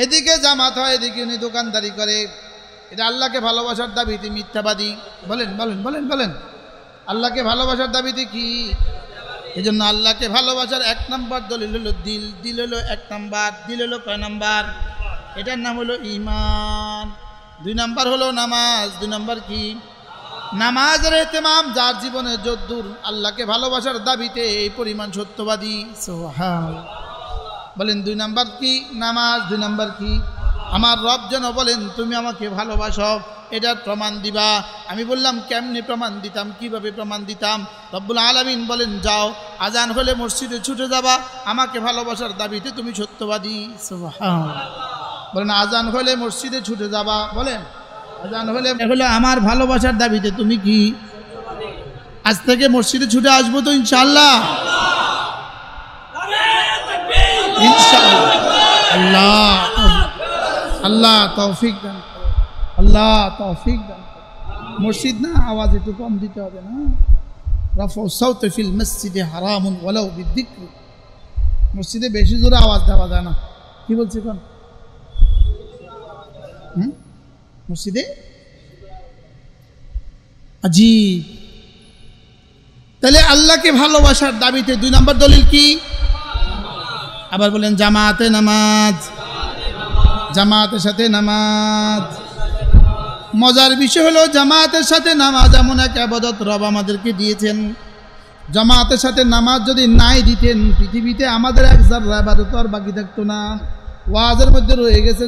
এদিকে জামাত হয়, এদিকে উনি দোকানদারি করে, এটা আল্লাহকে ভালোবাসার দাবিতে মিথ্যাবাদী। বলেন বলেন বলেন বলেন, আল্লাহকে ভালোবাসার দাবিতে কি? এই জন্য আল্লাহকে ভালোবাসার 1 নম্বর দলিল হলো দিল। দিল হলো 1 নম্বর। দিল হলো কয় নম্বর? এটার নাম হলো ঈমান। 2 নম্বর হলো নামাজ। 2 নম্বর কি? নামাজের ইহতিমাম। যার জীবনে যদ্দূর আল্লাহকে ভালোবাসার দাবিতে এই পরিমাণ সত্যবাদী, সুবহানাল্লাহ। বলেন 2 নম্বর কি? নামাজ। 2 নম্বর কি? আমার রব যেন বলেন তুমি আমাকে ভালোবাসো, এটার প্রমাণ দিবা। আমি বললাম কেমনে প্রমাণ দিতাম, কিভাবে প্রমাণ দিতাম? রব্বুল আলামিন বলেন যাও, আজান হলে মসজিদে ছুটে যাবা, আমাকে ভালোবাসার দাবিতে তুমি সত্যবাদী, সুবহানাল্লাহ। বলেন আজান হলে মসজিদে ছুটে যাবা, বলেন আজান হলে আমার ভালোবাসার দাবিতে তুমি কি? আজ থেকে মসজিদে ছুটে আসবো তো ইনশাআল্লাহ, ইনশাআল্লাহ। আল্লাহ আল্লাহ তৌফিক দান, আল্লাহ তৌফিক দান। মসজিদ না, আওয়াজ একটু কম দিতে হবে না। রাফউ সাউত ফিল মসজিদে হারামুন ওয়ালাউ বিযিকর। মসজিদে বেশি জোরে আওয়াজ দেওয়া যায় না। কি বলছি কোন? মসজিদে আজীব। তাহলে আল্লাহকে ভালোবাসার দাবিতে 2 নম্বর দলিল কি? আবার বলেন জামাতে নামাজ। জামাতের সাথে নামাজ। মজার বিষয় হলো জামাতের সাথে নামাজ এমন এক ইবাদত রব আমাদেরকে দিয়েছেন। জামাতের সাথে নামাজ যদি নাই দিতেন, পৃথিবীতে আমাদের এক জাররা ইবাদত আর বাকি থাকতো না। ওয়াজের মধ্যে রয়ে গেছে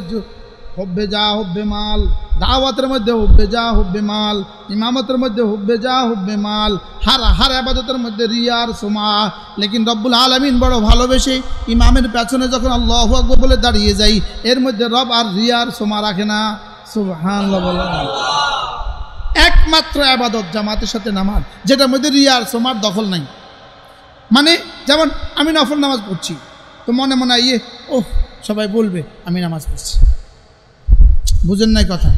হুব্বে যা হুব্বে মাল, দাওয়াতের মধ্যে হুব্বে যা হুব্বে মাল, ইমামতের মধ্যে হুব্বে যা হুব্বে মাল, হার ইবাদতের মধ্যে রিয়া আর সুমা। লেকিন রব্বুল আলামিন বড় ভালোবেসে ইমামের পেছনে যখন আল্লাহু আকবার বলে দাঁড়িয়ে যাই, এর মধ্যে রব আর রিয়া আর সুমা রাখে না, সুবহানাল্লাহ বলেন। একমাত্র ইবাদত জামাতের সাথে নামাজ, যেটার মধ্যে রিয়া আর সুমার দখল নাই। মানে যেমন আমি নফল নামাজ পড়ছি, তো মনে মনে ওহ সবাই বলবে আমি নামাজ পড়ছি, বুঝেন নাই কথা।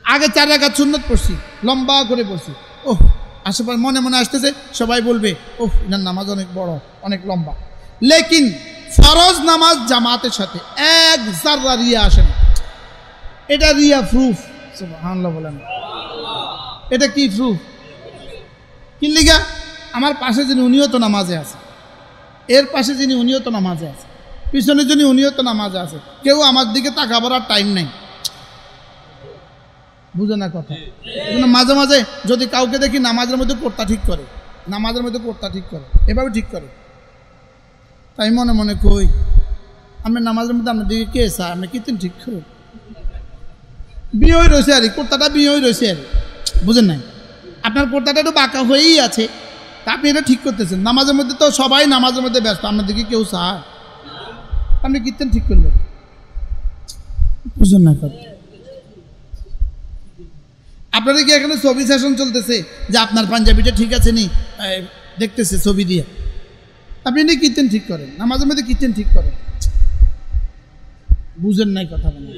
আগে 4 রাকাত সুন্নত পড়ছি, লম্বা করে পড়ছি, ওহ আশেপাশে মনে মনে আসতেছে সবাই বলবে ওহ এনার নামাজ অনেক বড়, অনেক লম্বা। লেকিন ফরজ নামাজ জামাতের সাথে 1 জাররা রিয়া আসে না। এটা রিয়া প্রুফ, সুবহানাল্লাহ বলেন। এটা কি প্রুফ? কি লিগা? আমার পাশে যিনি উনিও তো নামাজে আছে, এর পাশে যিনি উনিও তো নামাজে আছে, পিছনে যিনি উনিও তো নামাজে আছে। কেউ আমার দিকে তাকাবার আর টাইম নাই, বুঝে না কথা। মাঝে মাঝে যদি কাউকে দেখি নামাজের মধ্যে পড়তা ঠিক করে, নামাজের মধ্যে পড়তা ঠিক করে, এভাবে ঠিক করে, তাই মনে মনে কই আমি নামাজের মধ্যে আপনার দিকে কে চায়, আমি কীর্তন ঠিক করে বিয়ে হয়ে রয়েছে আর কোর্তাটা বিয়ে হয়ে রয়েছে আর, বুঝেন নাই? আপনার কোর্তাটা একটু বাঁকা হয়েই আছে, তা আপনি এটা ঠিক করতেছেন। নামাজের মধ্যে তো সবাই নামাজের মধ্যে ব্যস্ত, আপনার দিকে কেউ চায়, আপনি কীর্তন ঠিক করলেন, বুঝেন না কথা। আপনাদের কি এখানে ছবি সেশন চলতেছে যে আপনার পাঞ্জাবিটা ঠিক আছে নি, দেখতেছে ছবি দিয়ে, আপনি নি কীর্তন ঠিক করেন, নামাজের মধ্যে কীর্তন ঠিক করেন, বুঝেন নাই কথা বলেন।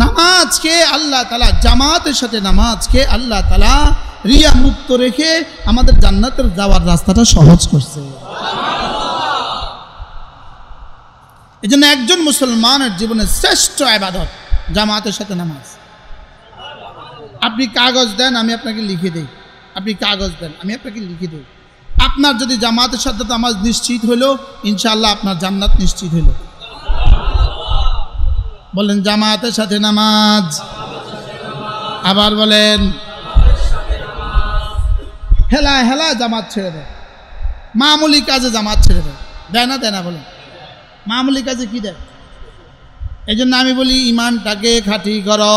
নামাজকে আল্লাহ তাআলা, জামাতের সাথে নামাজকে আল্লাহ তাআলা রিয়া মুক্ত রেখে আমাদের জান্নাতের যাওয়ার রাস্তাটা সহজ করছে। এই জন্য একজন মুসলমানের জীবনের শ্রেষ্ঠ ইবাদত জামাতের সাথে নামাজ। আপনি কাগজ দেন আমি আপনাকে লিখে দেই, আপনি কাগজ দেন আমি আপনাকে লিখে দেই। আপনার যদি জামাতের সাথে নামাজ নিশ্চিত হলো, ইনশাআল্লাহ আপনার জান্নাত নিশ্চিত হলো। বলেন জামাতের সাথে নামাজ। আবার বলেন হেলা হেলা জামাত ছেড়ে দেয়, মামুলি কাজে জামাত ছেড়ে দেয়, দেয় না দেয় না? বলেন মামুলি কাজে কি দেয়? এই জন্য আমি বলি ইমানটাকে খাঁটি করো,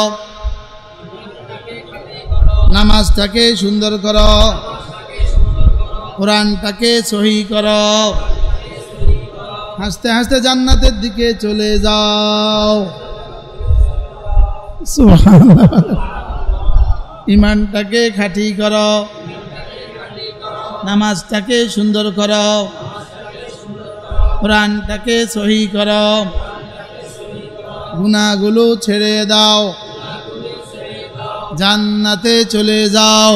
নামাজটাকে সুন্দর করো, কোরআনটাকে সহি করো, হাসতে হাসতে জান্নাতের দিকে চলে যাও। সুবহানাল্লাহ। ইমানটাকে খাঁটি করো, নামাজটাকে সুন্দর করো, কোরআনটাকে সহি করো, গুনাহগুলো ছেড়ে দাও, জান্নাতে চলে যাও।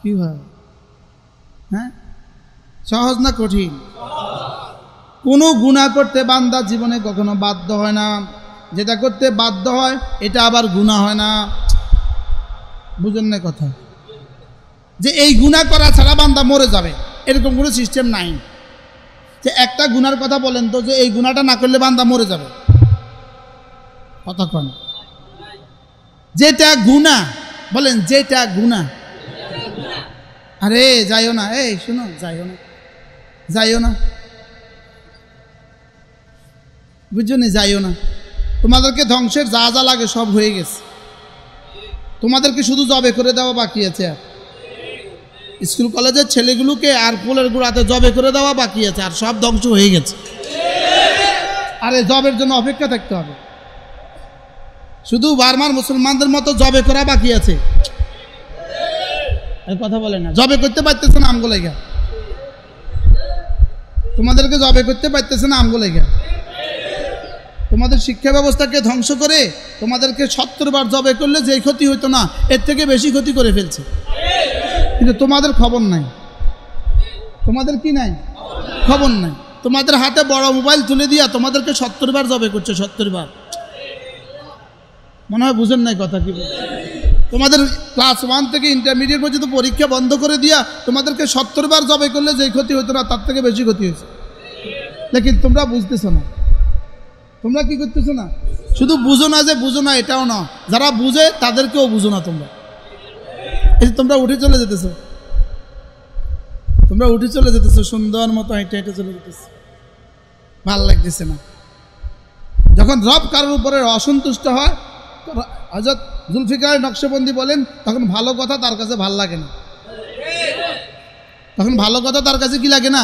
কি হয়? হ্যাঁ, সহজ না কঠিন? কোনো গুনাহ করতে বান্দা জীবনে কখনো বাধ্য হয় না, যেটা করতে বাধ্য হয় এটা আবার গুনাহ হয় না। বুঝেন না কথা? যে এই গুনাহ করা ছাড়া বান্দা মরে যাবে এরকম কোনো সিস্টেম নাই। যে একটা গুনার কথা বলেন তো, যে এই গুনাহটা না করলে বান্দা মরে যাবে, কথা কন। যেটা গুনাহ বলেন, যেটা গুনাহ। আরে যাইও না, এই শুনো, যাইও না, যাইও না, বুঝছো না, যাইও না। তোমাদেরকে ধ্বংসের যা যা লাগে সব হয়ে গেছে, তোমাদেরকে শুধু জবে করে দেওয়া বাকি আছে। আর স্কুল কলেজের ছেলেগুলোকে আর পোলের গোড়াতে জবে করে দেওয়া বাকি আছে, আর সব ধ্বংস হয়ে গেছে। আরে জবের জন্য অপেক্ষা থাকতে হবে, শুধু বার্মার মুসলমানদের মতো জবে করা বাকি আছে। কথা বলে না, জবে করতে পারতেছে না আমগো লেগা, তোমাদেরকে জবে করতে পারতেছে না আমগো লেগা। তোমাদের শিক্ষা ব্যবস্থাকে ধ্বংস করে তোমাদেরকে 70 বার জবে করলে যে ক্ষতি হইতো না এর থেকে বেশি ক্ষতি করে ফেলছে। কিন্তু তোমাদের খবর নাই, তোমাদের কি নাই, খবর নাই। তোমাদের হাতে বড় মোবাইল তুলে দিয়া তোমাদেরকে 70 বার জবে করছে, 70 বার। মনে হয় বুঝেন নাই কথা। কি তোমাদের ক্লাস 1 থেকে ইন্টারমিডিয়েট পর্যন্ত পরীক্ষা বন্ধ করে দিয়া তোমাদেরকে 70 বার জবে করলে যে ক্ষতি হতো না তার থেকে বেশি ক্ষতি হয়েছে। লেকিন তোমরা বুঝতেছো না, তোমরা কি করতেছো না? শুধু বুঝো না যে বুঝো না এটাও না, যারা বুঝে তাদেরকেও বুঝো না তোমরা। এই তোমরা উঠে চলে যেতেছো, তোমরা উঠে চলে যেতেছো, সুন্দর মতো হেঁটে হেঁটে চলে যেতেছো, ভাল লাগতেছে না। যখন রব কারোর উপরে অসন্তুষ্ট হয়, হযরত জুলফিকার নকশবন্দি বলেন, তখন ভালো কথা তার কাছে ভাল লাগে না। তখন ভালো কথা তার কাছে কি লাগে না?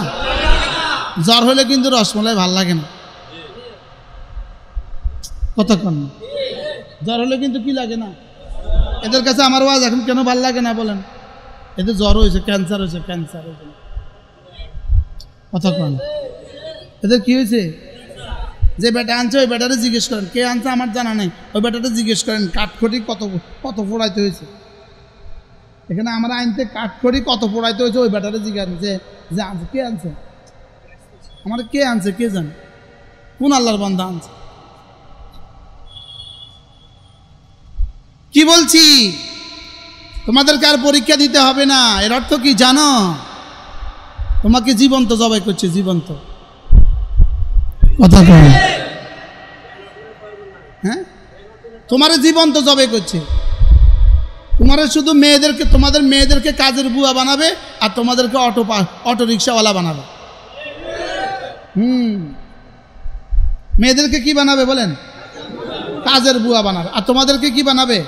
জ্বর হলে কিন্তু রসমলাই ভাল লাগে না, কতক্ষণ জ্বর হলে কিন্তু কি লাগে না। এদের কাছে আমার ওয়াজ এখন কেন ভাল লাগে না বলেন? এদের জ্বর হয়েছে, ক্যান্সার হয়েছে, ক্যান্সার হয়েছে, কতক্ষণ। এদের কি হয়েছে? যে বেটা আনছে ওই বেটারে জিজ্ঞেস করেন, কে আনছে আমার জানা নেই, ওই বেটারে জিজ্ঞেস করেন কাঠখড়ি কত কত পোড়াইতে হয়েছে। এখানে আমরা আনতে কাঠখড়ি কত পোড়াইতে হয়েছে, ওই বেটারে জিজ্ঞাসা যে আনছে, কে আনছে, আমার কে আনছে, কে জানে, কোন আল্লাহর বান্দা আনছে। কি বলছি, তোমাদেরকে আর পরীক্ষা দিতে হবে না। এর অর্থ কি জানো? তোমাকে জীবন্ত জবাই করছে, জীবন্ত। কথা কয়, হ্যাঁ, তোমারে জীবন্ত জবাই করছে। তোমারে শুধু মেয়েদেরকে, তোমাদের মেয়েদেরকে কাজের বুয়া বানাবে, আর তোমাদেরকে অটো রিক্সাওয়ালা বানাবে। মেয়েদেরকে কি বানাবে বলেন? কাজের বুয়া বানাবে। আর তোমাদেরকে কি বানাবে?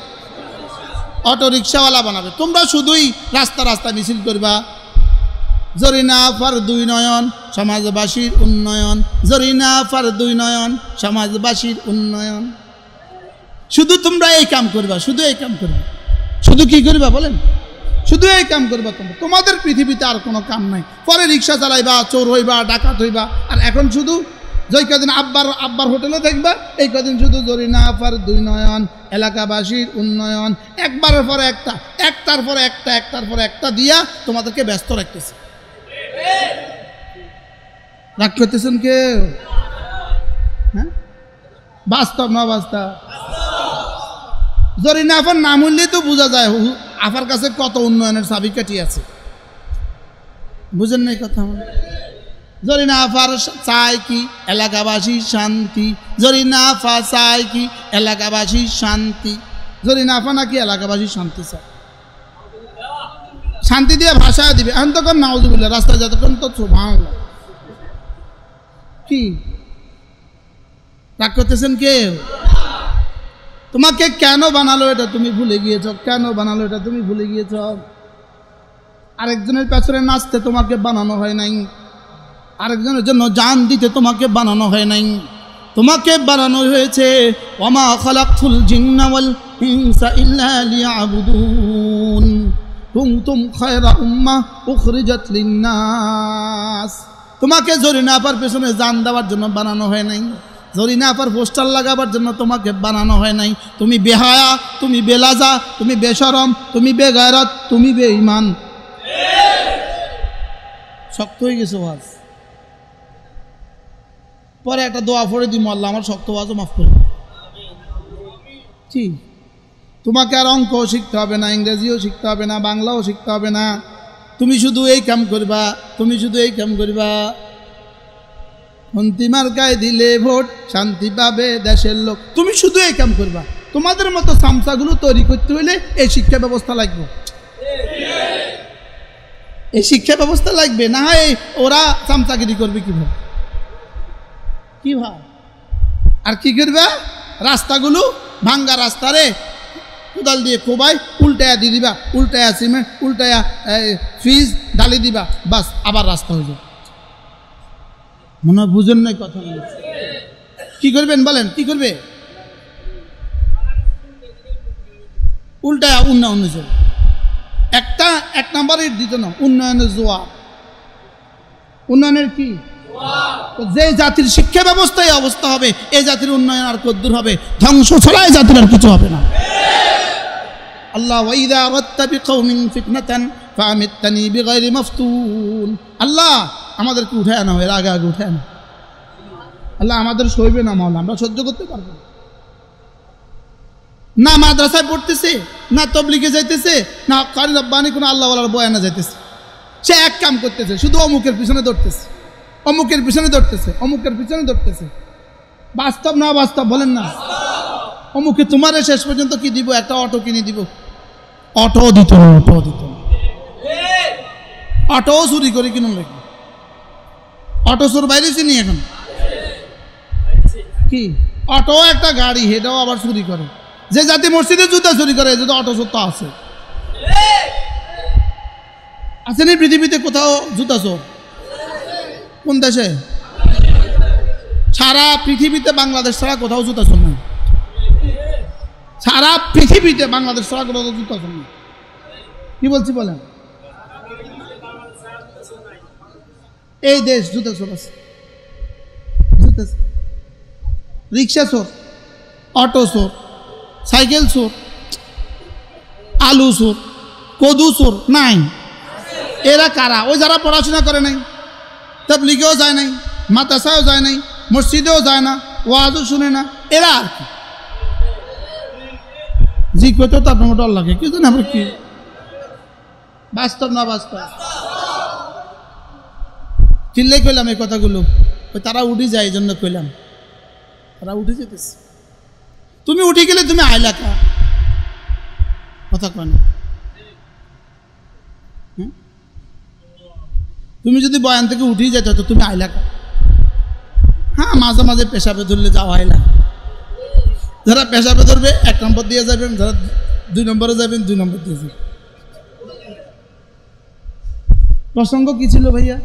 অটো রিক্সাওয়ালা বানাবে। তোমরা শুধুই রাস্তা রাস্তা মিছিল করবা, জরিনা ফার 2 নয়ন সমাজবাসীর উন্নয়ন, জরিনা ফার 2 নয়ন সমাজবাসীর উন্নয়ন। শুধু তোমরা এই কাম করবা, শুধু এই কাম করবা, শুধু কি করবা বলেন? শুধু এই কাম করবা তোমরা। তোমাদের পৃথিবীতে আর কোনো কাম নাই। পরে রিক্সা চালাইবা, চোর হইবা, ডাকাত হইবা। আর এখন শুধু যে কদিন আব্বার হোটেলে দেখবা, এই কদিন শুধু জরিনা ফার 2 নয়ন, এলাকাবাসীর উন্নয়ন, একবারের পরে একটা, একটার পরে একটা, একটার পরে একটা দিয়া তোমাদেরকে ব্যস্ত রাখতেছে। রাগ করতেছেন কেউ? হ্যাঁ, বাস্তব না বাস্তব? জরিনা আফার নাম উঠলেই তো বোঝা যায় আফার কাছে কত উন্নয়নের চাবিকাঠি আছে। বুঝেন নাই কথা? জরিনা আফার চায় কি? এলাকাবাসীর শান্তি। জরিনা আফা চায় কি? এলাকাবাসীর শান্তি। জরিনা আফা নাকি এলাকাবাসীর শান্তি চায়, শান্তি দিয়ে ভাষা দিবে। এখন তখন নাউজুবিল্লাহ, রাস্তায় যতক্ষণ তো সুবহানাল্লাহ। কি রাগ করতেছেন কেউ? তোমাকে কেন বানালো এটা তুমি ভুলে গিয়েছ, কেন বানালো এটা তুমি ভুলে গিয়েছ। আরেকজনের পেছনে নাচতে তোমাকে বানানো হয় নাই, আরেকজনের জন্য জান দিতে তোমাকে বানানো হয় নাই। তোমাকে বানানো হয়েছে ওয়ামা খালাকতুল জিন্না ওয়াল ইনসা ইল্লা লিয়াবুদুন কুনতুম খায়রা উম্মাহ উখরিজাত লিন-নাস। তোমাকে জরিনা আপার পেছনে জান দেওয়ার জন্য বানানো হয় নাই, জরিনা আপার পোস্টার লাগাবার জন্য তোমাকে বানানো হয় নাই। তুমি বেহায়া, তুমি বেলাজা, তুমি বেশরম, তুমি বেগায়রত, তুমি বেঈমান। শক্ত হয়ে গেছে ওয়াজ। পরে একটা দোয়া পড়ে দিই, আল্লাহ আমার শক্ত ওয়াজও মাফ করে। ঠিক, তোমাকে আর অঙ্কও শিখতে হবে না, ইংরেজিও শিখতে হবে না, বাংলাও শিখতে হবে না। তুমি শুধু এই কাম করবা, তুমি শুধু এই কাম করবা। অন্তিমার গায়ে দিলে ভোট, শান্তি পাবে দেশের লোক। তুমি শুধু এই কাম করবা। তোমাদের মতো সামসাগুলো তৈরি করতে হইলে এই শিক্ষা ব্যবস্থা লাগবে, এই শিক্ষা ব্যবস্থা লাগবে। না হয় ওরা চামচাগিরি করবে কিভাবে, কিভাবে আর কি করবে? রাস্তাগুলো ভাঙ্গা রাস্তারে কোদাল দিয়ে কোবাই উল্টায়া দিয়ে দিবা, উল্টায়া সিমেন্ট, উল্টায়া ফ্রিজ ঢালি দিবা, বাস আবার রাস্তা হয়ে যাবে। মনে হয় বুঝেন নাই কথা। কি করবেন বলেন, কি করবে? উল্টায়া উন্নয়ন হয়েছে। এক নাম্বারের দিত না উন্নয়নের জোয়ার। উন্নয়নের কি? যে জাতির শিক্ষা ব্যবস্থায় অবস্থা হবে, এই জাতির উন্নয়ন আর কদ্দুর হবে? ধ্বংস ছাড়া এই জাতির আর কিছু হবে না। আল্লাহ ওয়াইদা আরাদতা বিকওমিন ফিতনাতান ফাআমিতনি বিগাইরি মাফতুন। আল্লাহ আমাদেরকে উঠায় না, এর আগে আগে উঠায় না। আল্লাহ আমাদের সইবে না মাওলা, আমরা সহ্য করতে পারবো না। মাদ্রাসায় পড়তেছে না, তবলিগে যাইতেছে না, কারি রব্বানি কোনো আল্লাহওয়ালার বয়ানে যাইতেছে। সে এক কাম করতেছে, শুধু অমুকের পিছনে দৌড়তেছে, অমুকের পিছনে দৌড়তেছে, অমুকের পিছনে দৌড়তেছে। বাস্তব না বাস্তব বলেন না? অমুকে তোমারে শেষ পর্যন্ত কি দিব? একটা অটো কিনে দিব। অটো দিত না, অটো দিত না, অটো চুরি করে কিনুন লাগবে। অটো চোর বাইরে চিনি এখন কি? অটো একটা গাড়ি, হেটাও আবার চুরি করে। যে জাতি মসজিদে জুতা চুরি করে, যদি অটো চোর তো আছে। আসেনি পৃথিবীতে কোথাও জুতা চোর? কোন দেশে? সারা পৃথিবীতে বাংলাদেশ ছাড়া কোথাও জুতা চোর নাই। সারা পৃথিবীতে বাংলাদেশ ছাড়া কোথাও জুতা চোর নাই। কি বলছি বলেন? এই দেশ জুতা চোর আছে, রিক্সা চোর, অটো চোর, সাইকেল চোর, আলু চোর, কদু চোর নাই। এরা কারা? ওই যারা পড়াশোনা করে নাই, তাবলীগেও যায় নাই, মাদ্রাসায়ও যায় নাই, মসজিদেও যায় না, ওয়াজও শুনে না, এরা আর কি? জি কইতো তো আপনার ডর লাগে, কি জানেন আমরা কি? বাস্তব না বাস্তব? চিল্লাই কইলাম এই কথাগুলো, তারা উঠে যায় এই জন্য কইলাম। তারা উঠে যেতেছে, তুমি উঠে গেলে তুমি আইলা কা কথা কয় না। তুমি যদি বয়ান থেকে উঠেই যেত তো তুমি আইলা কা? হ্যাঁ, মাঝে মাঝে পেশাবে ধরলে যাওয়া আইলা। যারা পেশাবে ধরবে 1 নম্বর দিয়ে যাবেন, যারা 2 নম্বরে যাবেন 2 নম্বর দিয়ে যাবেন। প্রসঙ্গ কি ছিল ভাইয়া?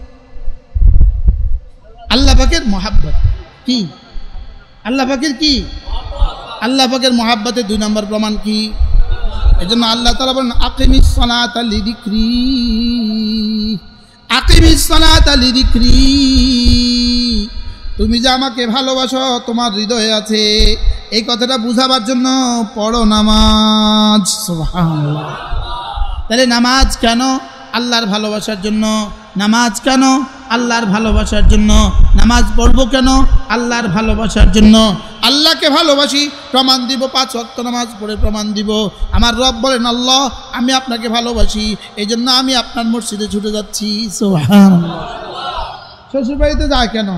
আল্লাহ পাকের মহাব্বত। কি আল্লাহ পাকের কি? আল্লাহ পাকের মহাব্বতের 2 নম্বর প্রমাণ কি? এই জন্য আল্লাহ তাআলা বলেন আকিমিস সালাতা লিযিকরি, আকিমিস সালাতা লিযিকরি। তুমি যে আমাকে ভালোবাসো, তোমার হৃদয়ে আছে, এই কথাটা বুঝাবার জন্য পড়ো নামাজ। সুবহানাল্লাহ। তাহলে নামাজ কেন? আল্লাহর ভালোবাসার জন্য। নামাজ কেন? আল্লাহর ভালোবাসার জন্য। নামাজ পড়বো কেন? আল্লাহর ভালোবাসার জন্য। আল্লাহকে ভালোবাসি, প্রমাণ দিব, 5 ওয়াক্ত নামাজ পড়ে প্রমাণ দিব। আমার রব বলেন আল্লাহ আমি আপনাকে ভালোবাসি, এই জন্য আমি আপনার মসজিদে ছুটে যাচ্ছি। সুবহানাল্লাহ। শ্বশুর বাড়িতে যায় কেন?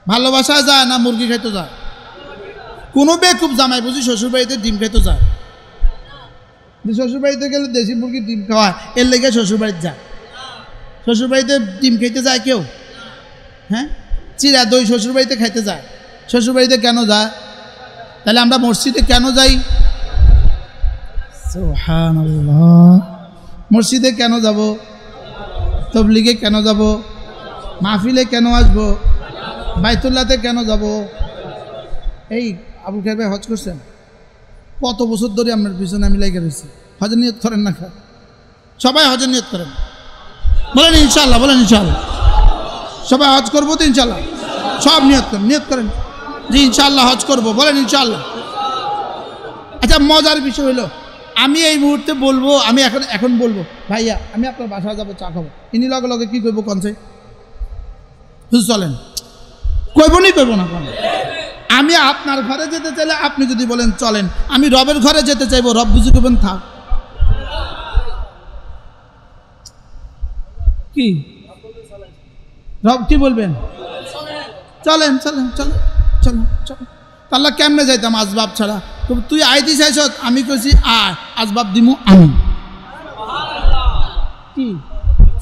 ভালোবাসা যায় না মুরগি খাইতে যায়? কোনো বেকুব জামাই বুঝি শ্বশুর বাড়িতে ডিম খাইতে যায়? শ্বশুর বাড়িতে গেলে দেশি মুরগির ডিম খাওয়া, এর লেগে শ্বশুর বাড়িতে যায়। শ্বশুর বাড়িতে ডিম খাইতে যায় কেউ? হ্যাঁ, চিরা দই শ্বশুর বাড়িতে খাইতে যায়। শ্বশুর বাড়িতে কেন যায়? তাহলে আমরা মসজিদে কেন যাই? সুবহানাল্লাহ। মসজিদে কেন যাব? তাবলীগে কেন যাব? মাহফিলে কেন আসব? বাইতুল্লাহতে কেন যাব? এই আবুল খায়ের ভাই হজ করছেন, কত বছর ধরে আপনার পিছনে আমি লেগে রয়েছি। হজের নিয়ত করেন না? সবাই হজের নিয়ত করেন, বলেন ইনশাআল্লাহ, বলেন ইনশাআল্লাহ। সবাই হজ করবো তো ইনশাআল্লাহ? সব নিয়ত করেন যে ইনশাআল্লাহ হজ করব, বলেন ইনশাআল্লাহ। আচ্ছা, মজার বিষয় হলো আমি এই মুহূর্তে বলবো, আমি এখন বলবো ভাইয়া আমি আপনার বাসায় যাবো, চা খাবো, ইনি লগে লগে কি করবো কনসে চলেন, কইব না কোন। আমি আপনার ঘরে যেতে চাইলে আপনি যদি বলেন চলেন, আমি রবের ঘরে যেতে চাইবো, রব বুঝি করবেন থাক। কি রব কি বলবেন? চলেন চলেন চলেন চলেন চলেন। আল্লাহ কেমনে যাইতাম আসবাব ছাড়া? তুই আইতি চাইছ, আমি কইছি আসবাব দিমু আমি। কি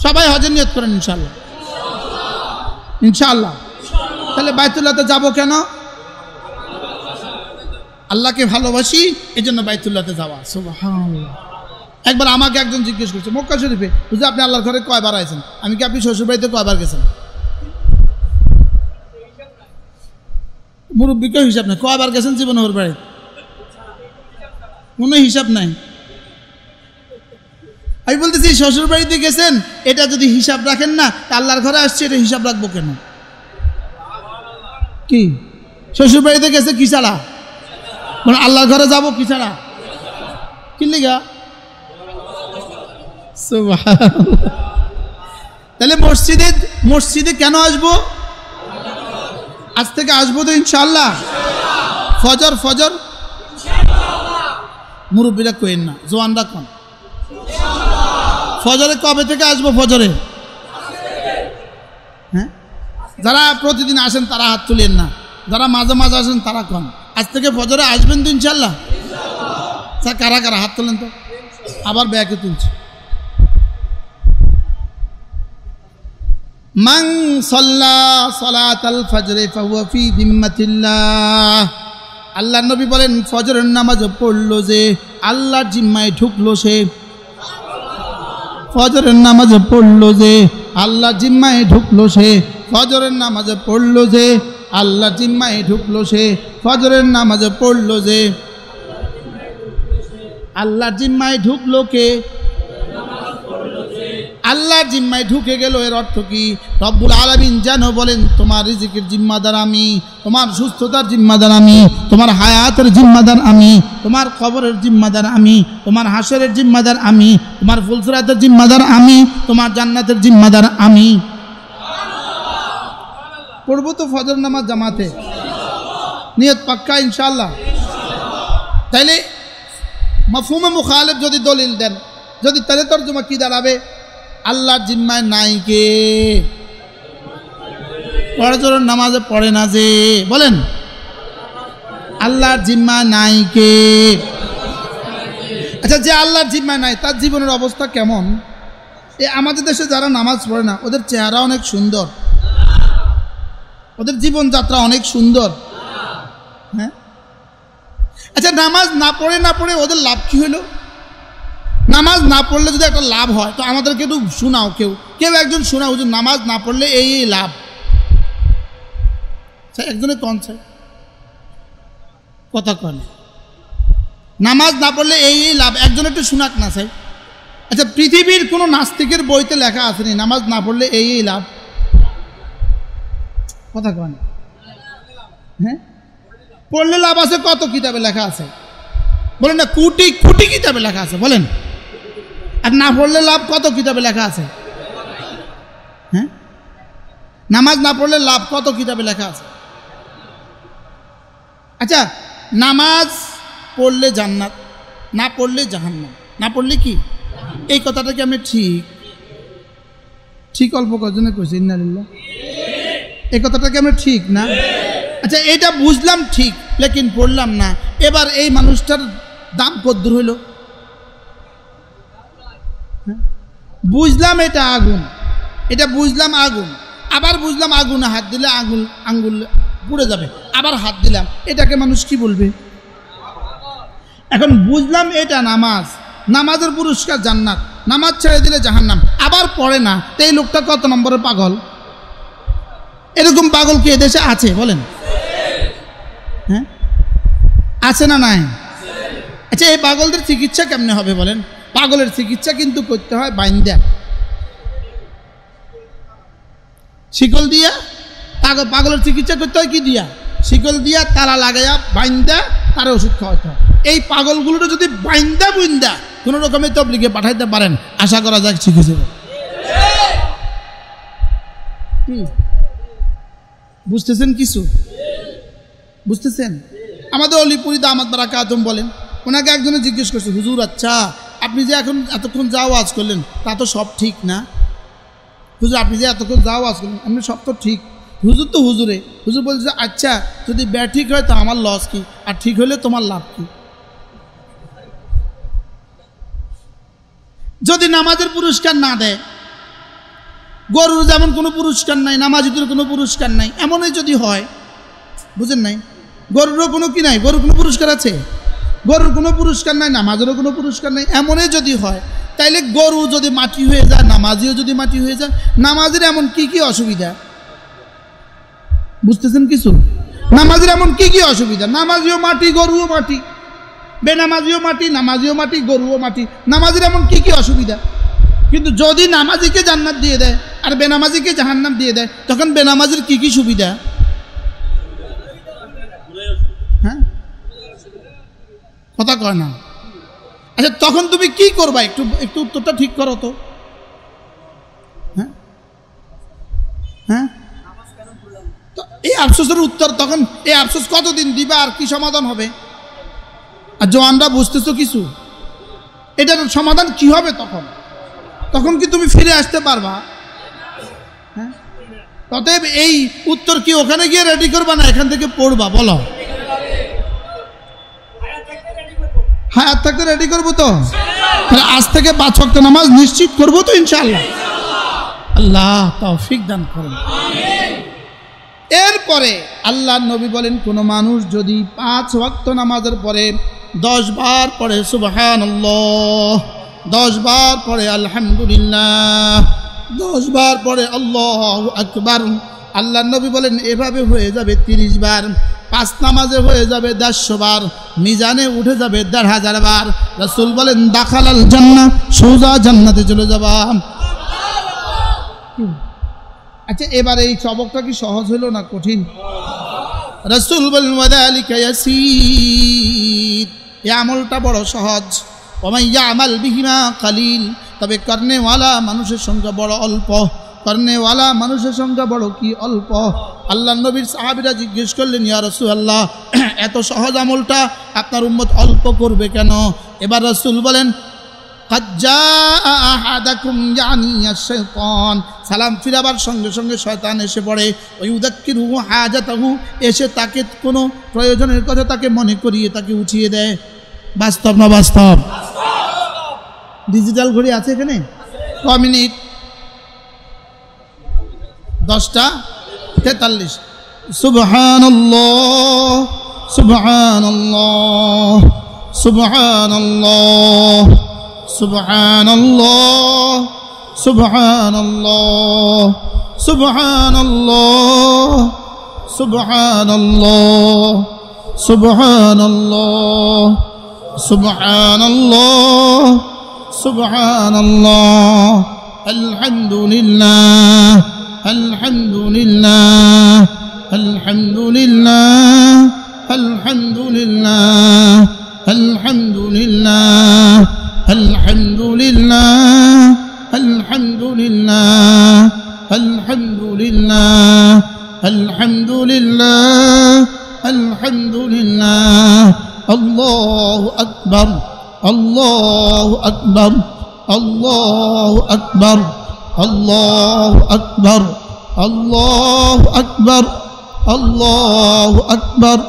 সবাই হজের নিয়ত করেন ইনশাআল্লাহ, ইনশাআল্লাহ। তাহলে বাইতুল্লাহতে যাব কেন? আল্লাহকে ভালোবাসি এই জন্য বাইতুল্লাহতে যাওয়া। সুবহানাল্লাহ। একবার আমাকে একজন জিজ্ঞেস করছে মক্কা শরীফে, বুঝলি আপনি আল্লাহর ঘরে কয়বার আইছেন? আমি কি আপনি শ্বশুর বাড়িতে কয়বার গেছেন? মুরব্বীকেও হিসাব নাই, কয়বার গেছেন জীবনে ওর বাড়ি কোনো হিসাব নাই। আমি বলতেছি শ্বশুর বাড়িতে গেছেন, এটা যদি হিসাব রাখেন না, আল্লাহর ঘরে আসছে এটা হিসাব রাখবো কেন? কি শ্বশুর বাড়িতে গেছে কি ছাড়া? আল্লাহর ঘরে যাবো কি ছাড়া? কি লিগা? তাহলে মসজিদে কেন আসবো? আজ থেকে আসবো তো ইনশাআল্লাহ। ফজর মুরব্বীরা কইেন না, জোয়ানরা কোন ফজরে কবে থেকে আসবো? ফজরে হ্যাঁ, যারা প্রতিদিন আসেন তারা হাত তুলেন না, যারা মাঝে মাঝে আসেন তারা কোন আজ থেকে ফজরে আসবেন তো ইনশাআল্লাহ। কারা কারা হাত তোলেন তো? আবার ব্যাকে তুলছে। মান সাল্লা সালাতাল ফজরে ফাহুয়া ফি যিম্মাতিল্লাহ। আল্লাহর নবী বলেন ফজরের নামাজ পড়লো যে আল্লাহর জিম্মায় ঢুকলো সে। ফজরের নামাজ পড়লো যে আল্লাহর জিম্মায় ঢুকলো সে। ফজরের নামাজ পড়লো যে আল্লাহর জিম্মায় ঢুকলো সে। ফজরের নামাজ পড়লো যে আল্লাহর জিম্মায় ঢুকলো কে? আল্লাহর জিম্মায় ঢুকে গেল। এর অর্থ কি? রব্বুল আলামিন যেন বলেন তোমার রিজিকের জিম্মাদার আমি, তোমার সুস্থতার জিম্মাদার আমি, তোমার হায়াতের জিম্মাদার আমি, তোমার কবরের জিম্মাদার আমি, তোমার হাসরের জিম্মাদার আমি, তোমার ফুলসিরাতের জিম্মাদার আমি, তোমার জান্নাতের জিম্মাদার আমি। পড়বো তো ফজর নামাজ জামাতে, নিয়ত পাক্কা ইনশাআল্লাহ। তাইলে মাফহুমে মুখালিফ যদি দলিল দেন, যদি তাহলে তরজমা কি দাঁড়াবে? আল্লাহর জিম্মায় নাই কে? ফজরের নামাজে পড়ে না যে, বলেন আল্লাহর জিম্মায় নাই কে? আচ্ছা, যে আল্লাহর জিম্মায় নাই তার জীবনের অবস্থা কেমন? আমাদের দেশে যারা নামাজ পড়ে না ওদের চেহারা অনেক সুন্দর, ওদের জীবনযাত্রা অনেক সুন্দর। হ্যাঁ, আচ্ছা নামাজ না পড়ে ওদের লাভ কি হলো? নামাজ না পড়লে যদি একটা লাভ হয় তো আমাদেরকে একটু শোনাও, কেউ একজন শোনাও যে নামাজ না পড়লে এই লাভ। একজনে কন চাই কথা কন, নামাজ না পড়লে এই লাভ, একজন একটু শোনাক না চাই। আচ্ছা, পৃথিবীর কোনো নাস্তিকের বইতে লেখা আসেনি নামাজ না পড়লে এই লাভ? কথা কন। হ্যাঁ, পড়লে লাভ আছে কত কিতাবে লেখা আছে, বলেন না? কোটি কোটি কিতাবে লেখা আছে, বলেন। আর না পড়লে লাভ কত কিতাবে লেখা আছে? হ্যাঁ, নামাজ না পড়লে লাভ কত কিতাবে লেখা আছে? আচ্ছা, নামাজ পড়লে জান্নাত, না পড়লে জাহান্নাম, না পড়লে কি? এই কথাটা কি আমি ঠিক অল্প কজনে কইছি? ইন্নালিল্লাহ। এই কথাটা কি আমরা ঠিক না? আচ্ছা, এটা বুঝলাম ঠিক, লেকিন পড়লাম না। এবার এই মানুষটার দাম কদ্দুর হইল? বুঝলাম এটা আগুন, এটা বুঝলাম আগুন, আবার বুঝলাম আগুনে হাত দিলে আঙ্গুল পুড়ে যাবে, আবার হাত দিলাম, এটাকে মানুষ কি বলবে? এখন বুঝলাম এটা নামাজ, নামাজের পুরস্কার জান্নাত, নামাজ ছেড়ে দিলে জাহান্নাম, আবার পড়ে না। তো এই লোকটা কত নম্বরের পাগল? এরকম পাগল কি এদেশে আছে বলেন? হ্যাঁ, আছে না নাই? আচ্ছা, এই পাগলদের চিকিৎসা কেমনে হবে বলেন? পাগলের চিকিৎসা কিন্তু করতে হয় বাইন্দা, শিকল দিয়া পাগলের চিকিৎসা করতে হয় কি দিয়া? শিকল দিয়া তালা লাগাইয়া বাইন্দা তার ওষুধ খাওয়াতে হয়। এই পাগলগুলোটা যদি বাইন্দা বুইন্দা কোনো রকমের তবলিগে পাঠাইতে পারেন, আশা করা যায় ঠিক হয়ে যাবে। বুঝতেছেন কিছু? বুঝতেছেন? আমাদের অলিপুরি দামাত বারাকাতুম বলেন, ওনাকে একজনে জিজ্ঞেস করছে, হুজুর আচ্ছা আপনি যে এখন এতক্ষণ যা ওয়াজ করলেন তা তো সব ঠিক না? হুজুর আপনি যে এতক্ষণ যা ওয়াজ করলেন আপনি সব তো ঠিক। হুজুর তো হুজুরে। হুজুর বলছে আচ্ছা যদি ঠিক হয় তো আমার লস কি, আর ঠিক হলে তোমার লাভ কি? যদি নামাজের পুরস্কার না দেয়, গরুর যেমন কোনো পুরস্কার নাই, নামাজিদের কোনো পুরস্কার নাই, এমনই যদি হয়, বুঝেন নাই? গরুরও কোনো কি নাই, গরুর কোনো পুরস্কার আছে? গরুর কোনো পুরস্কার নাই, নামাজেরও কোনো পুরস্কার নাই, এমনই যদি হয়, তাইলে গরু যদি মাটি হয়ে যায়, নামাজিও যদি মাটি হয়ে যায়, নামাজের এমন কি কি অসুবিধা? বুঝতেছেন কিছু? নামাজের এমন কি কি অসুবিধা? নামাজিও মাটি, গরুও মাটি, বেনামাজিও মাটি, নামাজিও মাটি, গরুও মাটি, নামাজের এমন কি কি অসুবিধা? কিন্তু যদি নামাজিকে জান্নাত দিয়ে দেয় আর বেনামাজিকে জাহান্নাম দিয়ে দেয়, তখন বেনামাজির কি কি সুবিধা? হ্যাঁ, কথা কয় না। আচ্ছা তখন তুমি কি করবা? একটু একটু উত্তরটা ঠিক করো তো। হ্যাঁ হ্যাঁ, তো এই আফসোসের উত্তর তখন, এই আফসোস কতদিন দিবা আর কি সমাধান হবে? আর জওয়ানরা বুঝতেছো কিছু? এটার সমাধান কি হবে তখন? তখন কি তুমি ফিরে আসতে পারবা? হ্যাঁ, অতএব এই উত্তর কি ওখানে গিয়ে রেডি করবা না এখান থেকে পড়বা? বলো। হায়াত থাকতে রেডি করবো তো, আজ থেকে 5 ওয়াক্ত নামাজ নিশ্চিত করবো তো ইনশাআল্লাহ। আল্লাহ তৌফিক দান করুন। এরপরে আল্লাহ নবী বলেন, কোন মানুষ যদি 5 ওয়াক্ত নামাজের পরে 10 বার পড়ে সুবহানাল্লাহ, 10 বার পড়ে আলহামদুলিল্লাহ, 10 বার পড়ে আল্লাহু আকবার, আল্লাহ নবী বলেন এভাবে হয়ে যাবে 30 বার, 5 নামাজে হয়ে যাবে 150 বার, মিজানে উঠে যাবে 1500 বার। রাসূল বলেন দাখালাল জান্নাহ, সোজা জান্নাতে চলে যাবা। আচ্ছা এবার এই সবকটা কি সহজ হলো না কঠিন? রাসূল বলেন ওয়াযালিকা ইয়াসীর, এই আমলটা বড় সহজ। ওয়া ইয়ামাল বিহিমা কালিল, তবে করনেওয়ালা মানুষের সংখ্যা বড় অল্প, করনেওয়ালা মানুষের সংখ্যা বড় কি অল্প। আল্লাহ নবীর সাহাবীরা জিজ্ঞেস করলেন, ইয়া রাসূলুল্লাহ এত সহজ আমলটা আপনার উম্মত অল্প করবে কেন? এবার রাসূল বলেন قد جاء أحدكم يعني الشيطان, সালাম ফিরাবার সঙ্গে সঙ্গে শয়তান এসে পড়ে, ওয়ুযাক্কিরুহু হাজাতাহু, এসে তাকে কোনো প্রয়োজনের কথা তাকে মনে করিয়ে তাকে উঠিয়ে দেয়। বাস্তব না বাস্তব? ডিজিটাল ঘড়ি আছে এখানে? ক মিনিট? 10:43। সুবহানাল্লাহ সুবহানাল্লাহ সুবহানাল্লাহ সুবহানাল্লাহ সুবহানাল্লাহ সুবহানাল্লাহ সুবহানাল্লাহ সুবহানাল্লাহ সুবহানাল্লাহ সুবহানাল্লাহ আলহামদুলিল্লাহ আলহামদুলিল্লাহ আলহামদুলিল্লাহ আলহামদুলিল্লাহ আলহামদুলিল্লাহ আলহামদুলিল্লাহ আলহামদুলিল্লাহ আলহামদুলিল্লাহ আলহামদুলিল্লাহ আলহামদুলিল্লাহ আল্লাহু আকবার আল্লাহু আকবার আল্লাহু আকবার আল্লাহু আকবার আল্লাহু আকবার আল্লাহু আকবার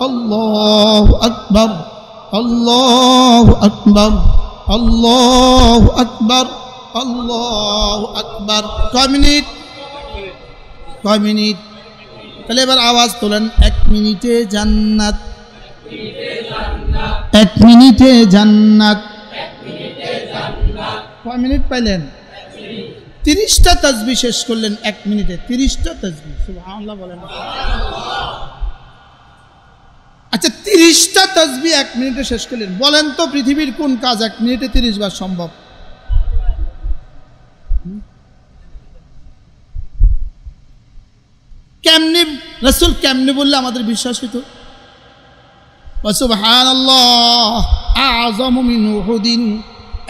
আল্লাহু আকবার আল্লাহু আকবার আল্লাহু আকবার আল্লাহু আকবার। কয় মিনিট? কয় মিনিট? তাহলে এবার আওয়াজ তোলেন, 1 মিনিটে জান্নাত, 1 মিনিটে জান্নাত। কয় মিনিট পাইলেন? 30টা তাসবিহ শেষ করলেন 1 মিনিটে, 30টা তাসবিহ। সুবহানাল্লাহ বলেন। আচ্ছা 30টা তাসবিহ 1 মিনিটে শেষ করলেন, বলেন তো পৃথিবীর কোন কাজ 1 মিনিটে 30 বার সম্ভব? কেমনি রাসূল কেমনি বললে আমাদের বিশ্বাস হইতো? সুবহানাল্লাহ আযমু মিন উহুদিন,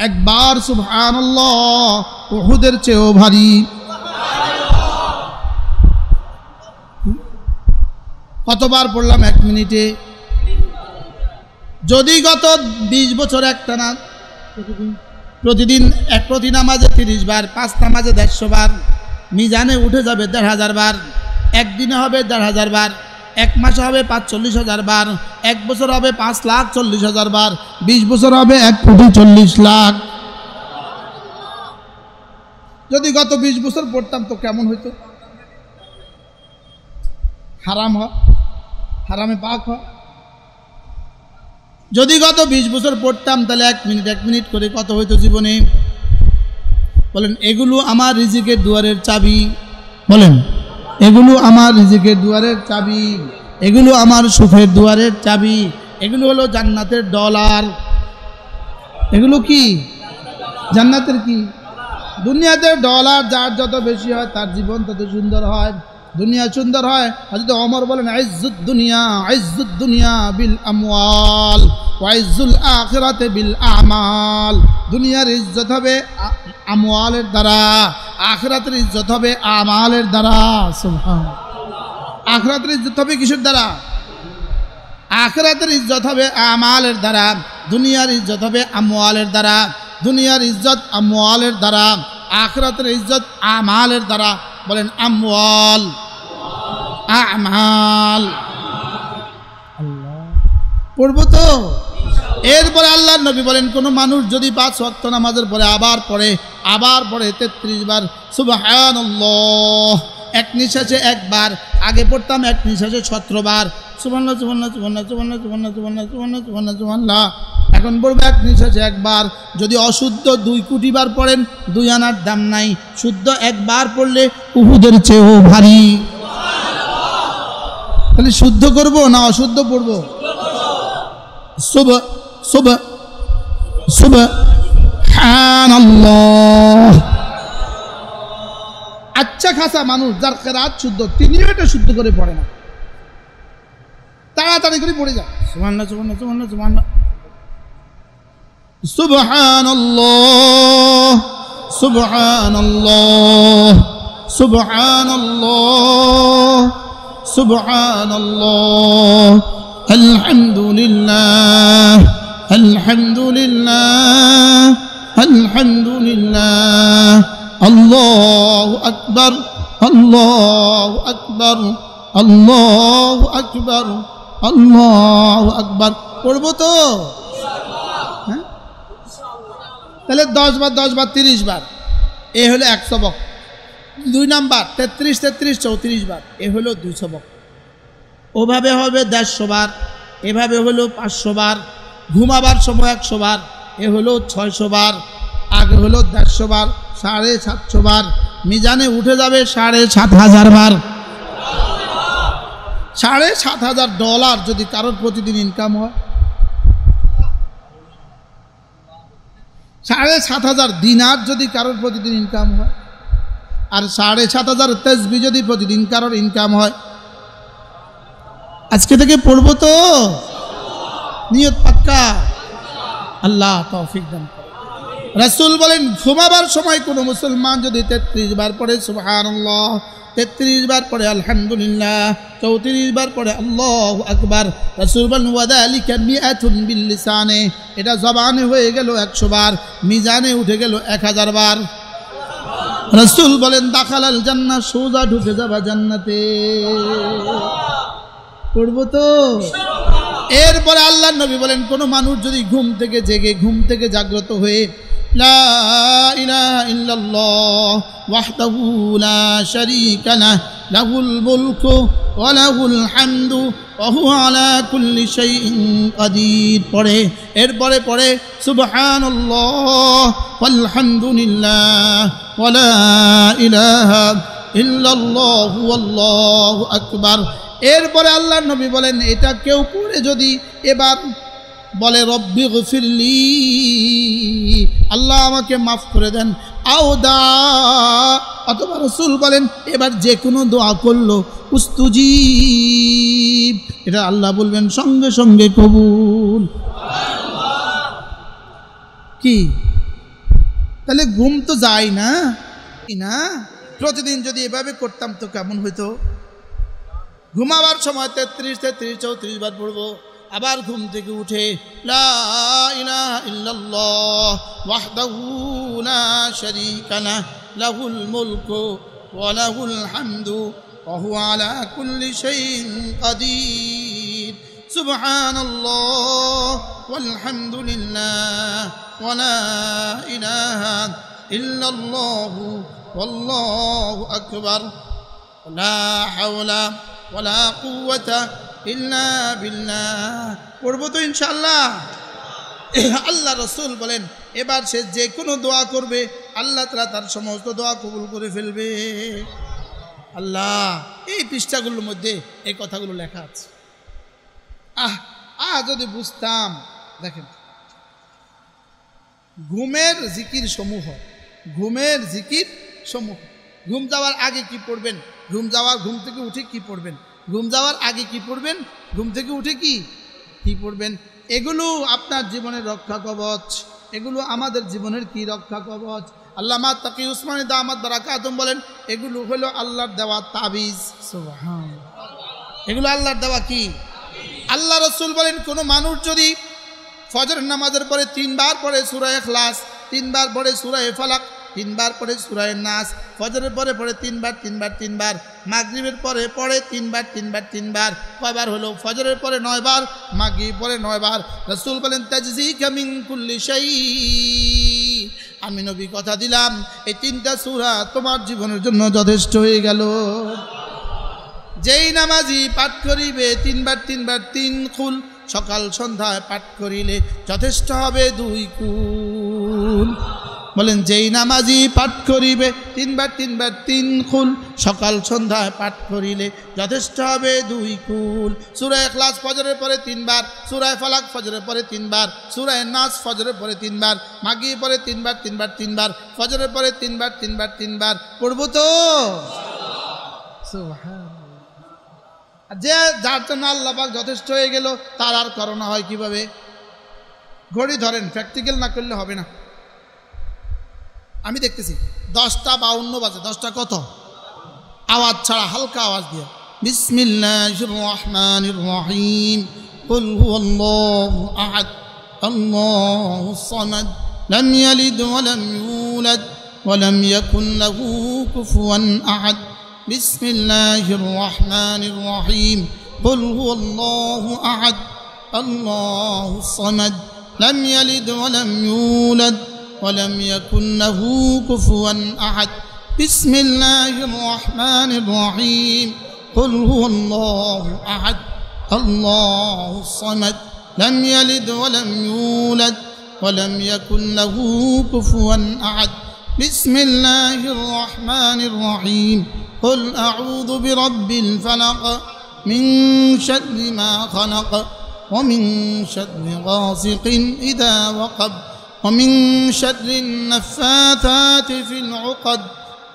একবার সুবহানাল্লাহ উহুদের চেয়েও ভারী। কতবার পড়লাম 1 মিনিটে? যদি গত 20 বছর একটানা প্রতিদিন প্রতি নামাজে 30 বার, 5 নামাজে 150 বার, মিজানে উঠে যাবে 1,500 বার, একদিনে হবে 1,500 বার, 1 মাসে হবে 45,000 বার, 1 বছর হবে 5,40,000 বার, 20 বছর হবে 1,40,00,000। যদি গত 20 বছর পড়তাম তো কেমন হইতো? হারাম হয়, হারামে পাক হয়। যদি গত 20 বছর পড়তাম তাহলে 1 মিনিট করে কত হইতো জীবনে? বলেন, এগুলো আমার রিজিকের দুয়ারের চাবি। বলেন, এগুলো আমার রিজিকের দুয়ারের চাবি, এগুলো আমার সুখের দুয়ারের চাবি, এগুলো হলো জান্নাতের ডলার। এগুলো কি? জান্নাতের কি? দুনিয়াতে ডলার যার যত বেশি হয় তার জীবন তত সুন্দর হয়, দুনিয়া সুন্দর হয়। হযরত ওমর বলেন, ইজ্জুদ দুনিয়া বিল আমওয়াল ওয়া ইজ্জুল আখিরাতি বিল আমাল। দুনিয়ার ইজ্জত হবে আমওয়ালের দ্বারা, আখিরাতের ইজ্জত হবে আমালের দ্বারা। সুবহানাল্লাহ। আখিরাতের ইজ্জত হবে কিসের দ্বারা? আখিরাতের ইজ্জত হবে আমালের দ্বারা, দুনিয়ার ইজ্জত হবে আমওয়ালের দ্বারা। দুনিয়ার ইজ্জত আমওয়ালের দ্বারা, আখিরাতের ইজ্জত আমালের দ্বারা। বলেন আমওয়াল আমাল। আল্লাহ পড়বো তো? এরপরে আল্লাহর নবী বলেন, কোন মানুষ যদি 5 ওয়াক্ত নামাজের পরে আবার পড়ে 33 বার সুবহানাল্লাহ, এক নিঃশ্বাসে একবার, আগে পড়তাম এক নিঃশ্বাসে 17 বার সুবহানাল্লাহ সুবহানাল্লাহ সুবহানাল্লাহ সুবহানাল্লাহ সুবহানাল্লাহ সুবহানাল্লাহ সুবহানাল্লাহ সুবহানাল্লাহ, এখন বলবো এক নিঃশ্বাসে একবার। যদি অশুদ্ধ 2 কোটি বার পড়েন 2 আনার দাম নাই, শুদ্ধ একবার পড়লে উহুদের চেয়েও ভারী। তাহলে শুদ্ধ করব না অশুদ্ধ পড়ব? সুবহানাল্লাহ। আচ্ছা খাসা মানুষ যার কেরাত শুদ্ধ, তিনিও এটা শুদ্ধ করে পড়ে না, তাড়াতাড়ি করে পড়ে যায় সুবহানাল্লাহ সুবহানাল্লাহ সুবহানাল্লাহ সুবহানাল্লাহ সুবহানাল্লাহ সুবহানাল্লাহ সুবহানাল্লাহ আলহামদুলিল্লাহ আলহামদুলিল্লাহ আলহামদুলিল্লাহ আল্লাহু আকবার আল্লাহু আকবার আল্লাহু আকবার আল্লাহু আকবার। পড়বো তো? হ্যাঁ, তাহলে 10 বার 30 বার, এ হলো 100 বক। 2 নাম্বার 33 34 বার, এ হলো 200 বক। ওভাবে হবে 150 বার, এভাবে হলো 500 বার, ঘুমাবার সময় 100 বার, এ হলো 600 বার, আগে হলো 150 বার, 750 বার, মিজানে উঠে যাবে 7,500 বার। $7,500 যদি কারোর প্রতিদিন ইনকাম হয়, 7,500 দিনার যদি কারোর প্রতিদিন ইনকাম হয়, আর 7,500 তাসবিহ যদি প্রতিদিন কারোর ইনকাম হয়, আজকে থেকে পড়বো তো? নিয়ত পাক্কা? আল্লাহ তৌফিক দান করেন। রাসূল বলেন, ঘুমাবার সময় কোনো মুসলমান যদি 33 বার পড়ে সুবহানাল্লাহ, 33 বার পড়ে আলহামদুলিল্লাহ, 34 বার পড়ে আল্লাহু আকবার, রাসূল বলেন ওয়াদালিকা মিআতুন বিল লিসানে, এটা জবানে হয়ে গেল 100 বার, মিজানে উঠে গেল 1000 বার। রাসূল বলেন দাখালাল জান্নাহ, সোজা ঢুকে যাবে জান্নাতে। পড়বো তো? এরপরে আল্লাহর নবী বলেন, কোন মানুষ যদি ঘুম থেকে জাগ্রত হয়ে লা ইলাহা ইল্লাল্লাহ ওয়াহদাহু লা শারীকা লাহু লাহুল মুলকু ওয়া লাহুল হামদু ওয়া হুয়া আলা কুল্লি শাইইন কাদির পড়ে, এরপরে পড়ে সুবহানাল্লাহ ওয়াল হামদুলিল্লাহ ওয়া লা ইলাহা ইল্লাল্লাহু আল্লাহু আকবার। এরপরে আল্লাহর নবী বলেন, এটা কেউ পড়ে যদি এবার বলে রব্বি গফিরলি আল্লাহ আমাকে মাফ করে দেন। আওদা অথবা রাসূল বলেন এবার যে কোনো দোয়া করলো উস্তুজিব, এটা আল্লাহ বলবেন সঙ্গে সঙ্গে কবুল। কি তাহলে ঘুম তো যায় না না? প্রতিদিন যদি এভাবে করতাম তো কেমন হইতো? ঘুমাবার সময় 33, 34 বার পড়বো, আবার ঘুম থেকে উঠে লা ইলাহা ইল্লাল্লাহ ওয়াহদাহু লা শারীকা লাহু লাহুল মুলকু ওয়া লাহুল হামদু ওয়া হুয়া আলা কুল্লি শাইইন কাদির সুবহানাল্লাহ ওয়াল হামদুলিল্লাহ ওয়া লা ইলাহা ইল্লাল্লাহু ওয়াল্লাহু আকবার লা হাওলা ওয়া লা কুওয়াতা ইল্লা বিল্লাহ। পড়বো তো ইনশাআল্লাহ। আল্লাহ রাসূল বলেন এবার সে যে কোনো দোয়া করবে আল্লাহ তাআলা তার সমস্ত দোয়া কবুল করে ফেলবে। আল্লাহ এই পৃষ্ঠাগুলোর মধ্যে এই কথাগুলো লেখা আছে। যদি বুঝতাম। দেখেন ঘুমের জিকির সমূহ, ঘুমের জিকির সমূহ। ঘুম যাওয়ার আগে কি পড়বেন, ঘুম থেকে উঠে কি পড়বেন, ঘুম যাওয়ার আগে কি পড়বেন, ঘুম থেকে উঠে কি পড়বেন, এগুলো আপনার জীবনের রক্ষা কবচ, এগুলো আমাদের জীবনের কি রক্ষা কবচ। আল্লামা তাকি উসমানী দামাত বারাকাতুম বলেন এগুলো হলো আল্লাহর দেওয়া তাবিজ। সুবহানাল্লাহ, এগুলো আল্লাহর দেওয়া কি। আল্লাহ রাসূল বলেন কোন মানুষ যদি ফজর নামাজের পরে 3 বার পড়ে সূরা ইখলাস, 3 বার পড়ে সূরা ফালাক, 3 বার পড়ে সূরা নাস, ফজরের পরে পড়ে 3 বার, মাগরিবের পরে পড়ে 3 বার, কয়বার হলো? ফজরের পরে 9 বার, মাগরিব পরে 9 বার। রাসূল বলেন তাজজিকা মিন কুল্লি শাই, আমি নবী কথা দিলাম এই 3টা সূরা তোমার জীবনের জন্য যথেষ্ট হয়ে গেল। যেই নামাজি পাঠ করিবে 3 বার 3 কুল, সকাল সন্ধ্যায় পাঠ করিলে যথেষ্ট হবে 2 কুল। বলেন যেই নামাজি পাঠ করিবে 3 বার 3 কুল, সকাল সন্ধ্যায় পাঠ করিলে যথেষ্ট হবে 2 কুল। সূরা ইখলাস ফজরের পরে 3 বার, সূরা ফালাক ফজরের পরে 3 বার, সূরা নাস ফজরের পরে 3 বার, মাগরিব পরে 3 বার, ফজরের পরে 3 বার পড়ব তো সুবহানাল্লাহ। যে যার জন্য আল্লাহ পাক যথেষ্ট হয়ে গেল তার আর করোনা হয় কিভাবে? ঘড়ি ধরেন, প্র্যাকটিক্যাল না করলে হবে না। আমি দেখতেছি 10:52 বাজে। 10টা কত? আওয়াজ ছাড়া, হালকা আওয়াজ দিয়ে বিসমিল্লাহির রহমানির রহিম কুল হুয়াল্লাহু আহাদ আল্লাহুস সামাদ লাম ইয়ালিদ ওয়া লাম ইউলাদ ওয়া লাম ইয়াকুল লাহু কুফুয়ান আহাদ বিসমিল্লাহির রহমানির রহিম কুল হুয়াল্লাহু আহাদ আল্লাহুস সামাদ লাম ইয়ালিদ ওয়া লাম ইউলাদ ولم يكن له كفوا أحد بسم الله الرحمن الرحيم قل هو الله أحد الله الصمد لم يلد ولم يولد ولم يكن له كفوا أحد بسم الله الرحمن الرحيم قل أعوذ برب الفلق من شر ما خلق ومن شر غاسق إذا وقب ومن شر النفاثات في العقد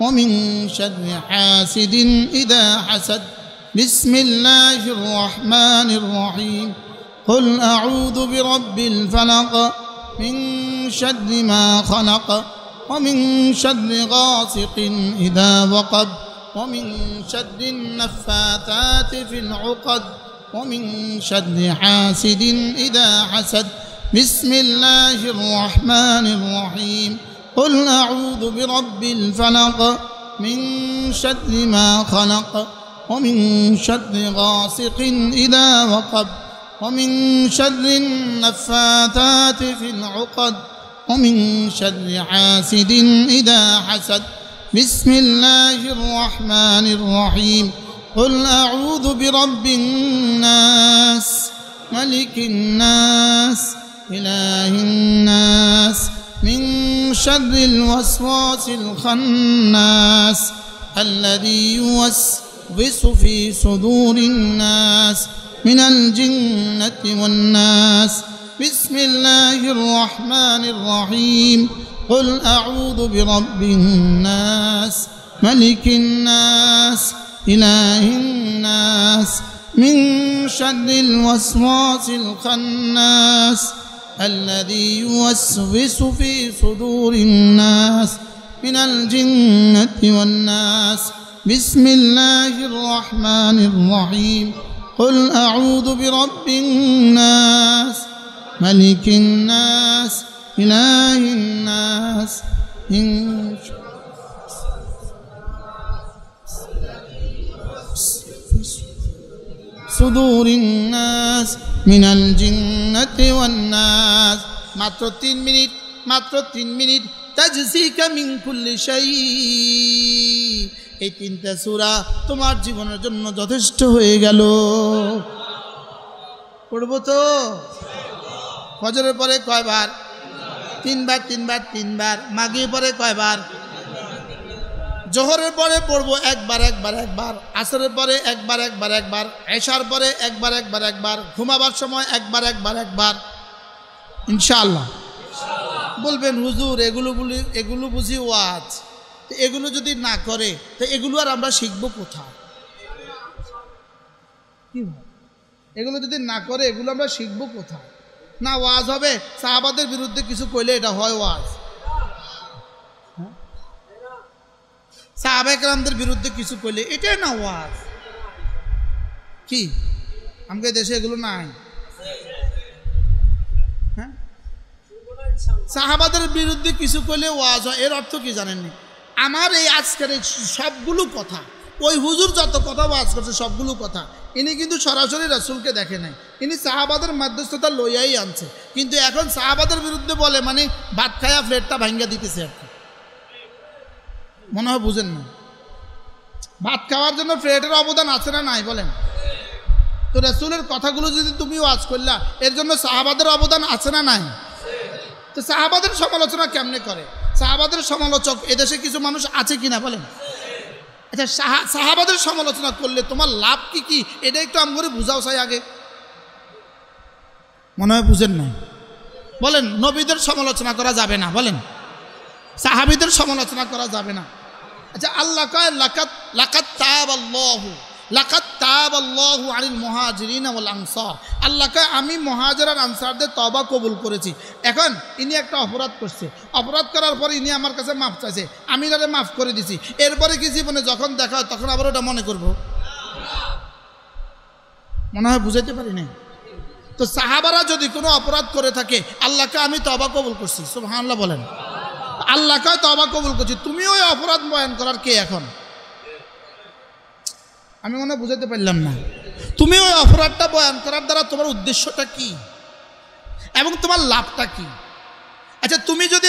ومن شر حاسد إذا حسد بسم الله الرحمن الرحيم قل أعوذ برب الفلق من شر ما خلق ومن شر غاسق إذا وقب ومن شر النفاثات في العقد ومن شر حاسد إذا حسد بسم الله الرحمن الرحيم قل أعوذ برب الفلق من شر ما خلق ومن شر غاسق إذا وقب ومن شر النفاثات في العقد ومن شر حاسد إذا حسد بسم الله الرحمن الرحيم قل أعوذ برب الناس ملك الناس إله الناس من شر الوسواس الخناس الذي يوسوس في صدور الناس من الجنة والناس বিসমিল্লাহির রহমানির রহিম কুল আউযু বিরাব্বিন নাস মালিকিন নাস ইলাহিন নাস মিন শাররিল ওয়াসওয়াসিল খান্নাস الذي يوسوس في صدور الناس من الجنة والناس بسم الله الرحمن الرحيم قل أعوذ برب الناس ملك الناس إله الناس من صدور الناس من الجنة والناس মাত্র 3 মিনিট তাজসিকা মিন কুল্লি শাই। এই 3টা সূরা তোমার জীবনের জন্য যথেষ্ট হয়ে গেল। পড়বো তো? ফজরের পরে কয়বার? 3 বার। মাগরিবের পরে কয়বার? জোহরের পরে পড়বো একবার। আসরের পরে একবার। এশার পরে একবার। ঘুমাবার সময় একবার। ইনশাআল্লাহ। বলবেন হুজুর এগুলো বুঝি ওয়াজ, তো এগুলো যদি না করে তো এগুলো আর আমরা শিখবো কোথায়? এগুলো যদি না করে এগুলো আমরা শিখবো কোথায়? না ওয়াজ হবে সাহাবাদের বিরুদ্ধে কিছু কইলে এটা হয় ওয়াজ? সাহাবায়ে কেরামদের বিরুদ্ধে কিছু কইলে এটাই না ওয়াজ? কি আমাদের দেশে এগুলো নাই? হ্যাঁ, সাহাবাদের বিরুদ্ধে কিছু কইলে ওয়াজ হয়, এর অর্থ কি জানেননি? আমার এই আজকের সবগুলো কথা, ওই হুজুর যত কথা ওয়াজ করছে সবগুলো কথা ইনি কিন্তু সরাসরি রাসূলকে দেখে নাই, ইনি সাহাবাদের মধ্যস্থতা লইয়াই আনছে। কিন্তু এখন সাহাবাদের বিরুদ্ধে বলে মানে ভাত খায়া প্লেটটা ভাঙ্গা দিতেছে আর কি। মনে হয় বুঝেন না। ভাত খাওয়ার জন্য প্লেটের অবদান আছে না নাই বলেন? তো রাসূলের কথাগুলো যদি তুমি ওয়াজ করলা, এর জন্য সাহাবাদের অবদান আছে না নাই? তো সাহাবাদের সমালোচনা কেমনে করে? সাহাবাদের সমালোচক এদেশে কিছু মানুষ আছে কিনা বলেন? আচ্ছা, সাহাবাদের সমালোচনা করলে তোমার লাভ কি এটা একটু আমগরে বুঝাও চাই আগে। মনে হয় বুঝেন না। বলেন নবীদের সমালোচনা করা যাবে না, বলেন সাহাবীদের সমালোচনা করা যাবে না। আচ্ছা, আল্লাহ কয় লাকাত তাবাল্লাহু আনিল মুহাজিরিন ওয়াল আনসার। আল্লাহ কয় আমি মুহাজির আর আনসারদের তওবা কবুল করেছি। এখন ইনি একটা অপরাধ করছে, অপরাধ করার পরে ইনি আমার কাছে মাফ চাইছে, আমি তারে মাফ করে দিছি। এরপরে কি জীবনে যখন দেখা হয় তখন আবার ওটা মনে করব? মনে হয় বুঝাইতে পারি না। তো সাহাবারা যদি কোনো অপরাধ করে থাকে আল্লাহকে আমি তওবা কবুল করছি, সুবহানাল্লাহ বলেন। আল্লাহ কয় তওবা কবুল করছি, তুমি ওই অপরাধ বয়ান করার কে এখন? আমি মনে বুঝাতে পারলাম না। তুমি ওই অপরাধটা বয়ান করার দ্বারা তোমার উদ্দেশ্যটা কি এবং তোমার লাভটা কি? আচ্ছা, তুমি যদি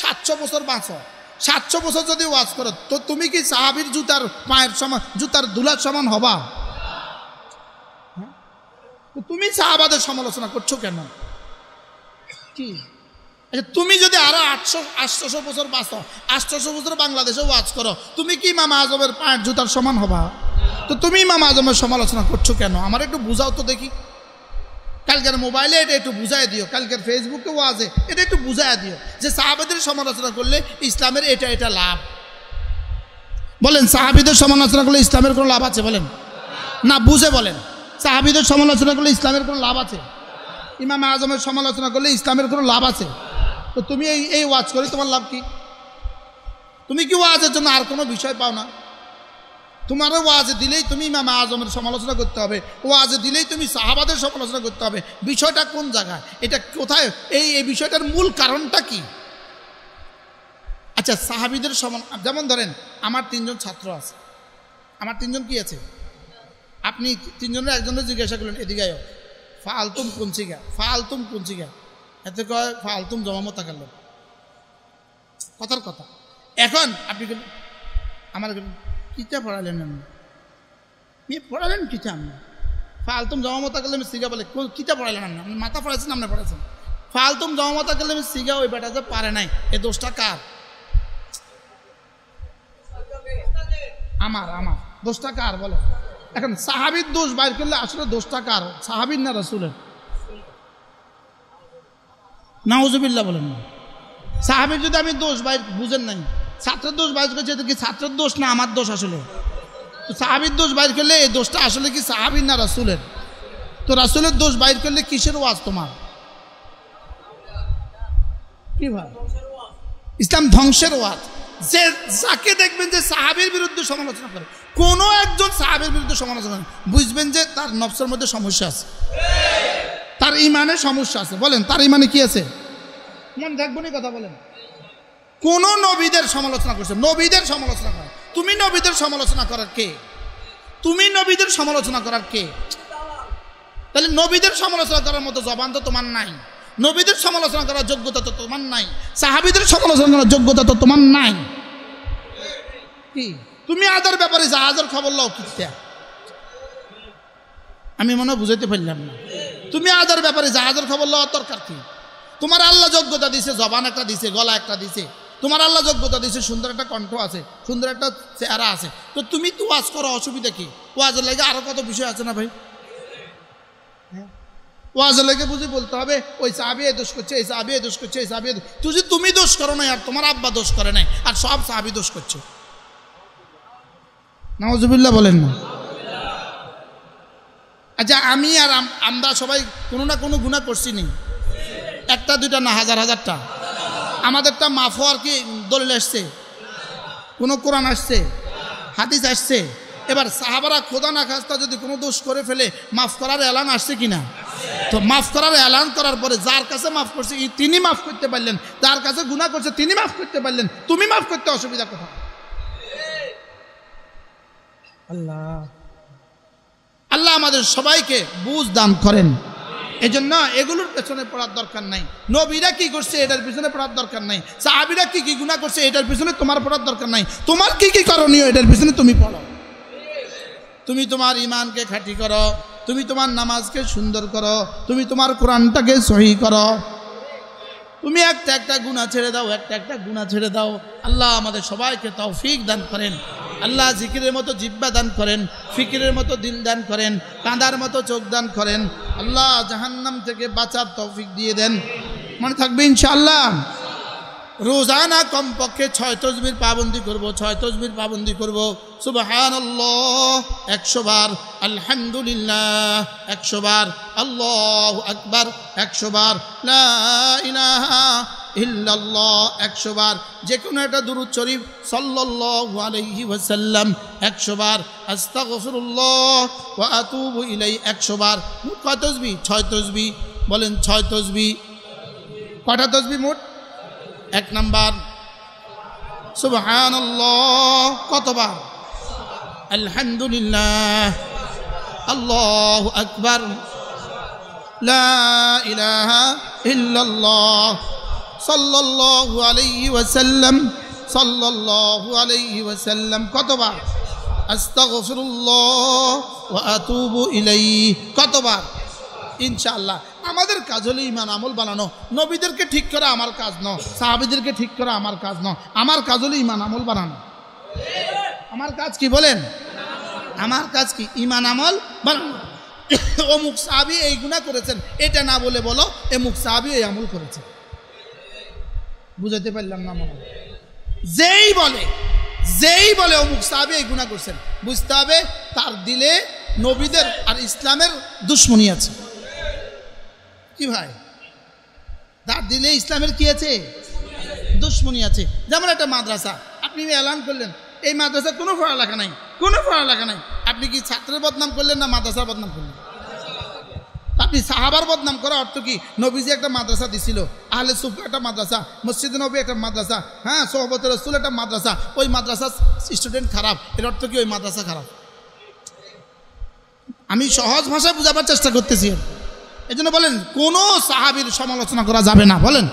700 বছর বাঁচো, 700 বছর যদি ওয়াজ করো, তো তুমি কি সাহাবীর জুতার পায়ের সমান, জুতার দুলার সমান হবা? তুমি সাহাবাদের সমালোচনা করছো কেন? কি আচ্ছা, তুমি যদি আরো 800 বছর বাঁচো, 800 বছর বাংলাদেশে ওয়াজ করো, তুমি কি ইমাম আজমের পায়ের জুতার সমান হবা? তো তুমি ইমাম আজমের সমালোচনা করছো কেন? আমার একটু বুঝাও তো দেখি। কালকের মোবাইলে এটা একটু বুঝাই দিও, কালকের ফেসবুকে ওয়াজে এটা একটু বুঝাই দিও যে সাহাবাদের সমালোচনা করলে ইসলামের এটা লাভ। বলেন সাহাবীদের সমালোচনা করলে ইসলামের কোনো লাভ আছে? বলেন না, বুঝে বলেন। সাহাবীদের সমালোচনা করলে ইসলামের কোনো লাভ আছে? ইমাম আজমের সমালোচনা করলে ইসলামের কোনো লাভ আছে? তো তুমি এই ওয়াজ করে তোমার লাভ কি? তুমি কি ওয়াজের জন্য আর কোনো বিষয় পাও না? তোমার ওয়াজে দিলেই তুমি ইমাম আজমের সমালোচনা করতে হবে, ওয়াজে দিলেই তুমি সাহাবাদের সমালোচনা করতে হবে। বিষয়টা কোন জায়গায়? এটা কোথায়? এই বিষয়টার মূল কারণটা কি? আচ্ছা, সাহাবীদের যেমন ধরেন আমার 3জন ছাত্র আছে, আমার 3জন কি আছে? আপনি 3জনের একজনের জিজ্ঞাসা করলেন এদিকে আয়, ফালতুম কুঞ্চিগা, এতে কয় ফালতুম জমামত থাকল কথার কথা। এখন আপনি আমার কিতা পড়ালেন, আপনি পড়ালেন কিতা? আমি ফালতুম জমামতা করলে আমি সিগা বলে কিতা পড়ালেন? আপনি মাথা পড়াইছেন, আপনি পড়াইছেন। ফালতুম জমামতা করলে আমি সিগা, ওই বেটা যে পারে নাই, এ দোষটা কার? আমার দোষটা কার বলো? এখন সাহাবীর দোষ বাইর করলে আসলে দোষটা কার? সাহাবীর না রাসূলের? নাউজুবিল্লাহ বলেন না। সাহাবীর যদি আমি দোষ বাইর বুঝেন নাই, ছাত্রের দোষ বাইর করছে, এটা কি ছাত্রের দোষ না আমার দোষ? আসলে সাহাবীর দোষ বাইর করলে এই দোষটা আসলে কি সাহাবীর না রাসূলের? তো রাসূলের দোষ বাইর করলে কিসের ওয়াজ তোমার? কি ভাই, ইসলাম ধ্বংসের ওয়াজ। যে যাকে দেখবেন যে সাহাবীর বিরুদ্ধে সমালোচনা করে, কোনো একজন সাহাবীর বিরুদ্ধে সমালোচনা করে, বুঝবেন যে তার নফসের মধ্যে সমস্যা আছে, তার ইমানে সমস্যা আছে। বলেন তার ইমানে কি আছে? মন দেখবো নি কথা বলেন। কোন নবীদের সমালোচনা করছে, নবীদের সমালোচনা করে, তুমি নবীদের সমালোচনা করার কে? তুমি নবীদের সমালোচনা করার কে? তাহলে নবীদের সমালোচনা করার মতো জবান তো তোমার নাই, নবীদের সমালোচনা করার যোগ্যতা তো তোমার নাই, সাহাবীদের সমালোচনা করার যোগ্যতা তো তোমার নাই। কি তুমি আদার ব্যাপারে জাহাজের খবর লও কিতা? আমি মনে হয় বুঝাইতে পারলাম না। তুমি আদার ব্যাপারে জাহাজের খবর লওয়ার দরকার কি? তোমার আল্লাহ যোগ্যতা দিছে, জবান একটা দিছে, গলা একটা দিছে, তোমার আল্লাহ যোগ্যতা দিছে, সুন্দর একটা কণ্ঠ আছে, সুন্দর একটা চেহারা আছে, তো তুমি তো ওয়াজ করো, অসুবিধা কি? ওয়াজের লাগে আরো কত বিষয় আছে না ভাই? ওয়াজের লাগে বুঝি বলতে হবে ওই সাহাবী এই দোষ করছে, এই সাহাবী এই দোষ করছে, এই সাহাবী। তুমি দোষ করো নাই, আর তোমার আব্বা দোষ করে নাই, আর সব সাহাবী দোষ করছে। নাউজুবিল্লাহ বলেন না। আচ্ছা আমি আর আমরা সবাই কোনো না কোনো গুনাহ করছি নি? একটা দুইটা না, হাজার হাজারটা। আমাদেরটা মাফ হওয়ার কি দলিল আসছে? কোনো কোরআন আসছে, হাদিস আসছে? এবার সাহাবারা খোদা না খাস্তা যদি কোনো দোষ করে ফেলে, মাফ করার এলান আসছে কিনা? তো মাফ করার এলান করার পরে যার কাছে মাফ করছে তিনি মাফ করতে পারলেন, যার কাছে গুনাহ করছে তিনি মাফ করতে পারলেন, তুমি মাফ করতে অসুবিধা কোথায়? আল্লাহ আল্লাহ আমাদের সবাইকে বুঝ দান করেন। এজন্য এগুলোর পেছনে পড়ার দরকার নাই। নবীরা কি করছে এটার পিছনে পড়ার দরকার নাই, সাহাবীরা কি কি গুনাহ করছে এটার পিছনে তোমার পড়ার দরকার নাই। তোমার কি কি করণীয় এটার পিছনে তুমি পড়ো। তুমি তোমার ঈমানকে খাঁটি করো, তুমি তোমার নামাজকে সুন্দর করো, তুমি তোমার কোরআনটাকে সহি করো, তুমি একটা একটা গুনাহ ছেড়ে দাও, একটা একটা গুনাহ ছেড়ে দাও। আল্লাহ আমাদের সবাইকে তৌফিক দান করেন। আল্লাহ জিকিরের মতো জিহ্বা দান করেন, ফিকিরের মতো দিল দান করেন, কাঁদার মতো চোখ দান করেন। আল্লাহ জাহান্নাম থেকে বাঁচার তৌফিক দিয়ে দেন। মনে থাকবে ইনশাআল্লাহ রোজানা কমপক্ষে 6 তাসবির পাবন্দি করব, 6 তাসবির পাবন্দি করব। সুবহানাল্লাহ 100 বার, আলহামদুলিল্লাহ 100 বার, আল্লাহু আকবার 100 বার, লা ইলাহা ইল্লাল্লাহ 100 বার, যে কোনো একটা দুরূদ শরীফ সাল্লাল্লাহু আলাইহি ওয়াসাল্লাম 100 বার, আস্তাগফিরুল্লাহ ওয়া আতুবু ইলাই 100 বার। মোট কত তাসবিহ? 6 তাসবিহ। বলেন 6 তাসবিহ। কয়টা তাসবিহ মোট? 1 নাম্বার সুবহানাল্লাহ কতবার? আলহামদুলিল্লাহ, আল্লাহু আকবার, লা ইলাহা ইল্লাল্লাহ, সাল্লাল্লাহু আলাইহি ওয়াসাল্লাম, সাল্লাল্লাহু আলাইহি ওয়াসাল্লাম কতবার? আস্তাগফিরুল্লাহ ওয়া আতুবু ইলাইহি কতবার? ইনশাআল্লাহ আমাদের কাজ হলো ঈমান আমল বানানো। নবীদেরকে ঠিক করা আমার কাজ নয়, সাহাবীদেরকে ঠিক করা আমার কাজ নয়, আমার কাজ হলো ঈমান আমল বানানো। আমার কাজ কি বলেন? আমার কাজ কি? ঈমান আমল বানানো। অমুক সাহাবী এই গুনাহ করেছেন এটা না বলে বলো অমুক সাহাবী এই আমল করেছে। বুঝাতে পারলাম না মনে? যেই বলে অমুক সাহাবী এই গুনাহ করছেন, বুঝতে হবে তার দিলে নবীদের আর ইসলামের দুশ্মনী আছে। কি ভাই, তার দিলে ইসলামের কি আছে? দুশ্মনী আছে। যেমন একটা মাদ্রাসা আপনি এলান করলেন, এই মাদ্রাসার কোনো পড়ালেখা নাই, কোনো পড়ালেখা নাই, আপনি কি ছাত্রের বদনাম করলেন না মাদ্রাসার বদনাম করলেন? আপনি সাহাবার বদনাম করা অর্থ কি? নবীজি একটা মাদ্রাসা দিছিল, আহলে সুফা একটা মাদ্রাসা, মসজিদ নবী একটা মাদ্রাসা, হ্যাঁ সোহবতে রাসূল একটা মাদ্রাসা, ওই মাদ্রাসার স্টুডেন্ট খারাপ, এর অর্থ কি ওই মাদ্রাসা খারাপ? আমি সহজ ভাষায় বোঝাবার চেষ্টা করতেছি। এই জন্য বলেন কোনো সাহাবীর সমালোচনা করা যাবে না। বলেন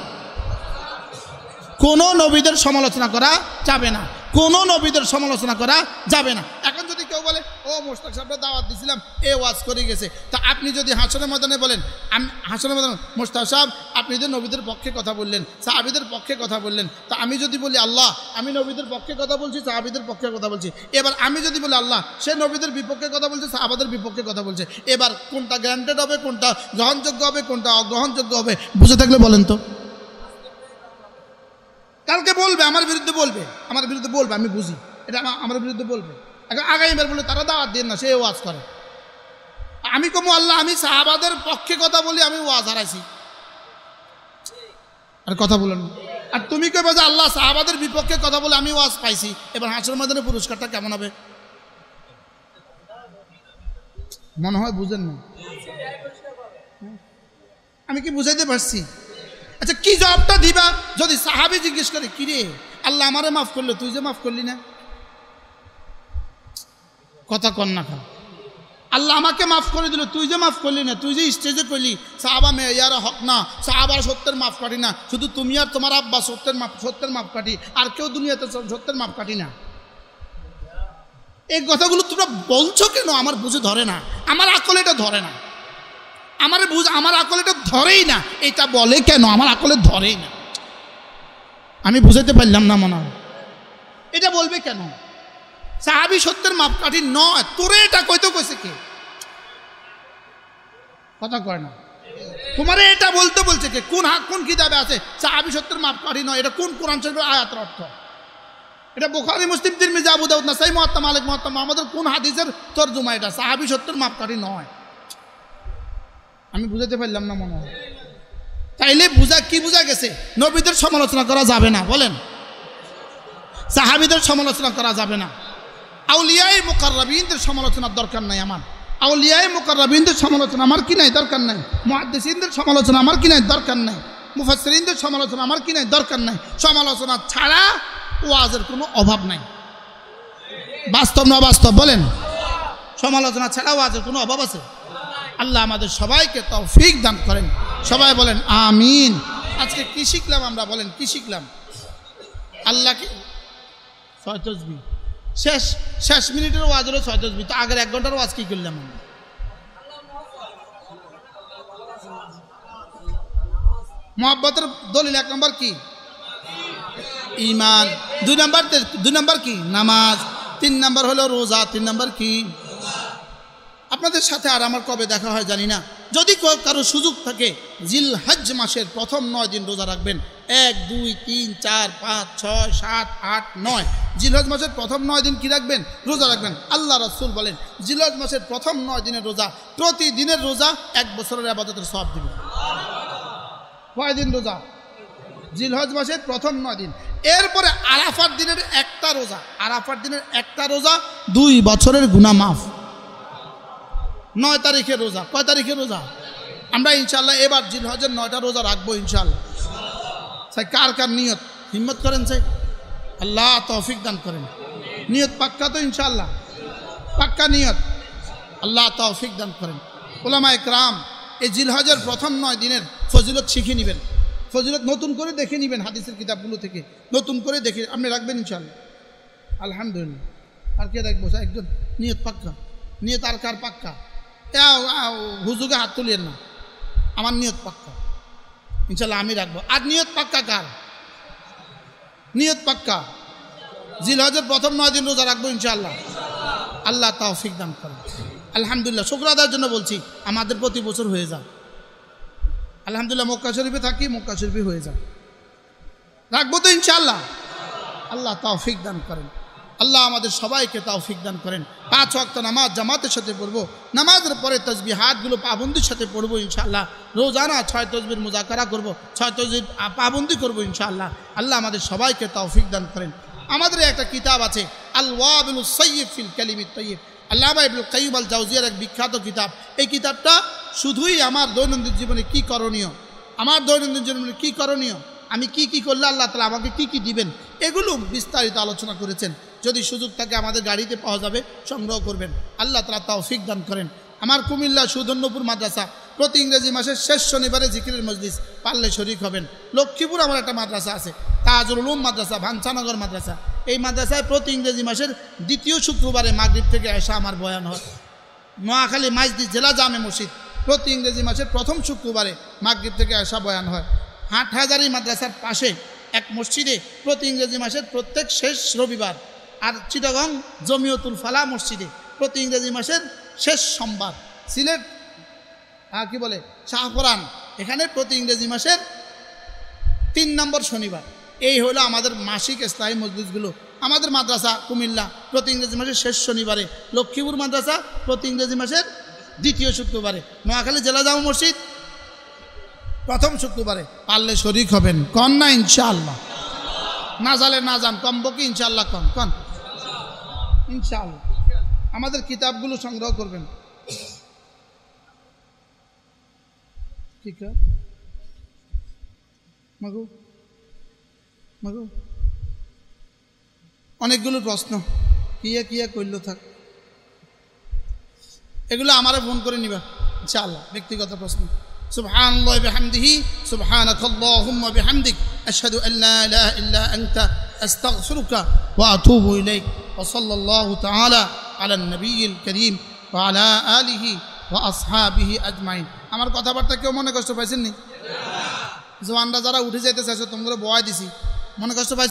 কোনো নবীদের সমালোচনা করা যাবে না, কোনো নবীদের সমালোচনা করা যাবে না। এখন যদি কেউ বলে ও মোশতাক সাহেবরা দাওয়াত দিয়েছিলাম এ ওয়াজ করে গেছে, তা আপনি যদি হাসরের ময়দানে বলেন, হাসরের ময়দানে মোশতাক সাহেব আপনি যে নবীদের পক্ষে কথা বললেন, সাহাবীদের পক্ষে কথা বললেন, তা আমি যদি বলি আল্লাহ আমি নবীদের পক্ষে কথা বলছি, সাহাবীদের পক্ষে কথা বলছি, এবার আমি যদি বলি আল্লাহ সে নবীদের বিপক্ষে কথা বলছে, সাহাবাদের বিপক্ষে কথা বলছে, এবার কোনটা গ্রান্টেড হবে, কোনটা গ্রহণযোগ্য হবে, কোনটা অগ্রহণযোগ্য হবে? বুঝে থাকলে বলেন তো। কালকে বলবে আমার বিরুদ্ধে বলবে, আমি বুঝি এটা আমার বিরুদ্ধে বলবে। আগামীবার বলে তারা দাওয়াত দেন না, সে ওয়াজ করে। আমি কমু আল্লাহ আমি সাহাবাদের পক্ষে কথা বলি, আমি ওয়াজ হারাইছি, আর কথা বলেন। আর তুমি কইবে যে আল্লাহ সাহাবাদের বিপক্ষে কথা বলে আমি ওয়াজ পাইছি, এবার হাসরের ময়দানে পুরস্কারটা কেমন হবে? মনে হয় বুঝেন না। আমি কি বুঝাইতে পারছি? আচ্ছা, কি জবাবটা দিবা যদি সাহাবী জিজ্ঞেস করে, কি রে আল্লাহ আমারে মাফ করলো, তুই যে মাফ করলি না? কথা কন না খা। আল্লাহ আমাকে মাফ করে দিল, তুই যে মাফ করলি না, তুই যে স্টেজে করলি সাহাবা মেয়ারা হক না, সাহাবার সত্যের মাফ কাটি না, শুধু তুমি আর তোমার আব্বা সত্যের মাফ কাটি, আর কেউ দুনিয়াতে সত্যের মাফ কাটি না। এই কথাগুলো তোমরা বলছো কেন? আমার বুঝে ধরে না, আমার আকলে এটা ধরে না, আমার আকলে এটা ধরেই না। এটা বলে কেন? আমার আকলে ধরেই না। আমি বুঝাইতে পারলাম না মনে হয়। এটা বলবে কেন? সাহাবী সত্যের মাপকাঠি নয়, তোরে এটা কইতে কইছে কে? কথা কয় না। তোমারে এটা বলতে বলছে কে? কোন কিতাবে আছে সাহাবী সত্যের মাপকাঠি নয়? এটা কোন কোরআন শরীফের আয়াতের অর্থ? এটা বুখারী, মুসলিম, তিরমিজি, আবু দাউদ, নাসাই, মুওয়াত্তা, মালিক, মুওয়াত্তা আমাদের কোন হাদিসের তরজমা এটা? সাহাবী সত্যের মাপকাঠি নয়। আমি বুঝাতে পারলাম না মনে হয়। তাইলে কি বুঝা গেছে? নবীদের সমালোচনা করা যাবে না, বলেন। সাহাবীদের সমালোচনা করা যাবে না। আউলিয়ায়ে মুকাররাবিনদের সমালোচনার দরকার নাই আমার। আউলিয়ায়ে মুকাররাবিনদের সমালোচনা আমার কি নাই? দরকার নাই। মুহাদ্দিসিনদের সমালোচনা আমার কি নাই? দরকার নাই। মুফাসসিরিনদের সমালোচনা আমার কি নাই? দরকার নাই। সমালোচনা ছাড়া ওয়াজের কোনো অভাব নাই। বাস্তব না বাস্তব বলেন? সমালোচনা ছাড়া ওয়াজের কোনো অভাব আছে? আল্লাহ আমাদের সবাইকে তৌফিক দান করেন। সবাই বলেন আমিন। আজকে কি শিখলাম আমরা? বলেন কি শিখলাম? আল্লাহকে 6 তাসবিহ। শেষ মিনিটের ওয়াজ হলো 6 তাসবিহ। তো আগের 1 ঘন্টার ওয়াজ কি করলাম আমরা? মুহাব্বতের দলিল 1 নম্বর কি? ঈমান। 2 নম্বর কি? নামাজ। 3 নম্বর হলো রোজা। 3 নম্বর কি? আপনাদের সাথে আর আমার কবে দেখা হয় জানি না। যদি কারো সুযোগ থাকে জিলহজ মাসের প্রথম 9 দিন রোজা রাখবেন। 1, 2, 3, 4, 5, 6, 7, 8, 9 জিলহজ মাসের প্রথম 9 দিন কি রাখবেন? রোজা রাখবেন। আল্লাহ রাসূল বলেন জিলহজ মাসের প্রথম 9 দিনের রোজা প্রতিদিনের রোজা 1 বছরের ইবাদতের সওয়াব দিবে। কয় দিন রোজা? জিলহজ মাসের প্রথম 9 দিন। এরপরে আরাফার দিনের একটা রোজা, আরাফার দিনের একটা রোজা 2 বছরের গুনাহ মাফ। 9 তারিখের রোজা। কয় তারিখের রোজা? আমরা ইনশাআল্লাহ এবার জিলহজের 9টা রোজা রাখবো ইনশাআল্লাহ। সাই কার নিয়ত? হিম্মত করেন সাই, আল্লাহ তৌফিক দান করেন। নিয়ত পাক্কা তো ইনশাআল্লাহ? পাক্কা নিয়ত, আল্লাহ তৌফিক দান করেন। উলামায়ে কেরাম এই জিলহজের প্রথম 9 দিনের ফজিলত শিখে নেবেন, ফজিলত নতুন করে দেখে নেবেন হাদিসের কিতাবগুলো থেকে, নতুন করে দেখে আপনি রাখবেন ইনশাআল্লাহ। আলহামদুলিল্লাহ। আর কে দেখবো? একজন নিয়ত পাক্কা। নিয়ত আর কার পাক্কা? হুজুগে হাত তুলিয়েন না। আমার নিয়ত পাক্কা ইনশাল্লাহ, আমি রাখবো। আর নিয়ত পাক্কা কার? নিয়ত পাক্কা জিলহজের প্রথম 9 দিন রোজা রাখবো ইনশাআল্লাহ। আল্লাহ তৌফিক দান করেন। আলহামদুলিল্লাহ। শুকর আদায়ের জন্য বলছি, আমাদের প্রতি বছর হয়ে যায় আলহামদুলিল্লাহ। মক্কা শরীফে থাকি, মক্কা শরীফে হয়ে যায়। রাখবো তো ইনশাআল্লাহ। আল্লাহ তৌফিক দান করেন। আল্লাহ আমাদের সবাইকে তৌফিক দান করেন। 5 ওয়াক্ত নামাজ জামাতের সাথে পড়বো, নামাজের পরে তাসবিহাতগুলো পাবন্দির সাথে পড়বো ইনশাআল্লাহ। রোজানা 6 তাসবির মুযাকারা করবো, 6 তাসবির পাবন্দি করবো ইনশাআল্লাহ। আল্লাহ আমাদের সবাইকে তৌফিক দান করেন। আমাদের একটা কিতাব আছে আল ওয়াবিলুস সাইয়্যিব ফিল কালিমিত তাইয়্যিব, আল্লামা ইবনুল কাইয়্যিম আল জাওজিয়ার এক বিখ্যাত কিতাব। এই কিতাবটা শুধুই আমার দৈনন্দিন জীবনে কি করণীয়, আমার দৈনন্দিন জীবনে কি করণীয়, আমি কি করলে আল্লাহ তাআলা আমাকে কি দিবেন, এগুলো বিস্তারিত আলোচনা করেছেন। যদি সুযোগ থাকে আমাদের গাড়িতে পাওয়া যাবে, সংগ্রহ করবেন। আল্লাহ তাআলা তৌফিক দান করেন। আমার কুমিল্লা সুধন্যপুর মাদ্রাসা প্রতি ইংরেজি মাসের শেষ শনিবারে জিকিরের মজলিস, পারলে শরীক হবেন। লক্ষ্মীপুর আমার একটা মাদ্রাসা আছে, তাজুল উলুম মাদ্রাসা, ভাঞ্চানগর মাদ্রাসা। এই মাদ্রাসায় প্রতি ইংরেজি মাসের 2য় শুক্রবারে মাগরিব থেকে এসা আমার বয়ান হয়। নোয়াখালী মাইজদি জেলা জামে মসজিদ প্রতি ইংরেজি মাসের প্রথম শুক্রবারে মাগরিব থেকে এসা বয়ান হয়। হাটহাজারী মাদ্রাসার পাশে এক মসজিদে প্রতি ইংরেজি মাসের প্রত্যেক শেষ রবিবার। আর চিটাগং জমিয়তুল ফালাহ মসজিদে প্রতি ইংরেজি মাসের শেষ সোমবার। সিলেট শাহপুরান এখানে প্রতি ইংরেজি মাসের 3 নম্বর শনিবার। এই হলো আমাদের মাসিক ইসলামী মজলিসগুলো। আমাদের মাদ্রাসা কুমিল্লা প্রতি ইংরেজি মাসের শেষ শনিবারে, লক্ষ্মীপুর মাদ্রাসা প্রতি ইংরেজি মাসের দ্বিতীয় শুক্রবারে, নোয়াখালী জেলা জামা মসজিদ প্রথম শুক্রবারে। পারলে শরীক হবেন, কন না ইনশাআল্লাহ? না জালে না যান, কমপক্ষে ইনশাআল্লাহ কন কন ইনশাআল্লাহ। আমাদের কিতাবগুলো সংগ্রহ করবেন। ঠিক আছে মাগু মাগু, অনেকগুলো প্রশ্ন কিয়া কিয়া কইল থাক, এগুলো আমারে ফোন করে নিবা ইনশাআল্লাহ, ব্যক্তিগত প্রশ্ন। সুবহানাল্লাহি বিহামদিহি সুবহানাকাল্লাহুম্মা বিহামদিক আশহাদু আল লা ইলাহা ইল্লা আনতা আস্তাগফিরুকা ওয়া আতুবু ইলাইক ওয়া সাল্লাল্লাহু তাআলা আলা নবিয়্যিল কারীম ওয়া আলা আলিহি ওয়া আসহাবিহি আজমাইন। আমার কথাবার্তা কেউ মনে কষ্ট পাইছেন নি? জওয়ানরা যারা উঠে যাইতে চাইছো তোমরা বয় দিছি, মনে কষ্ট পাইছো?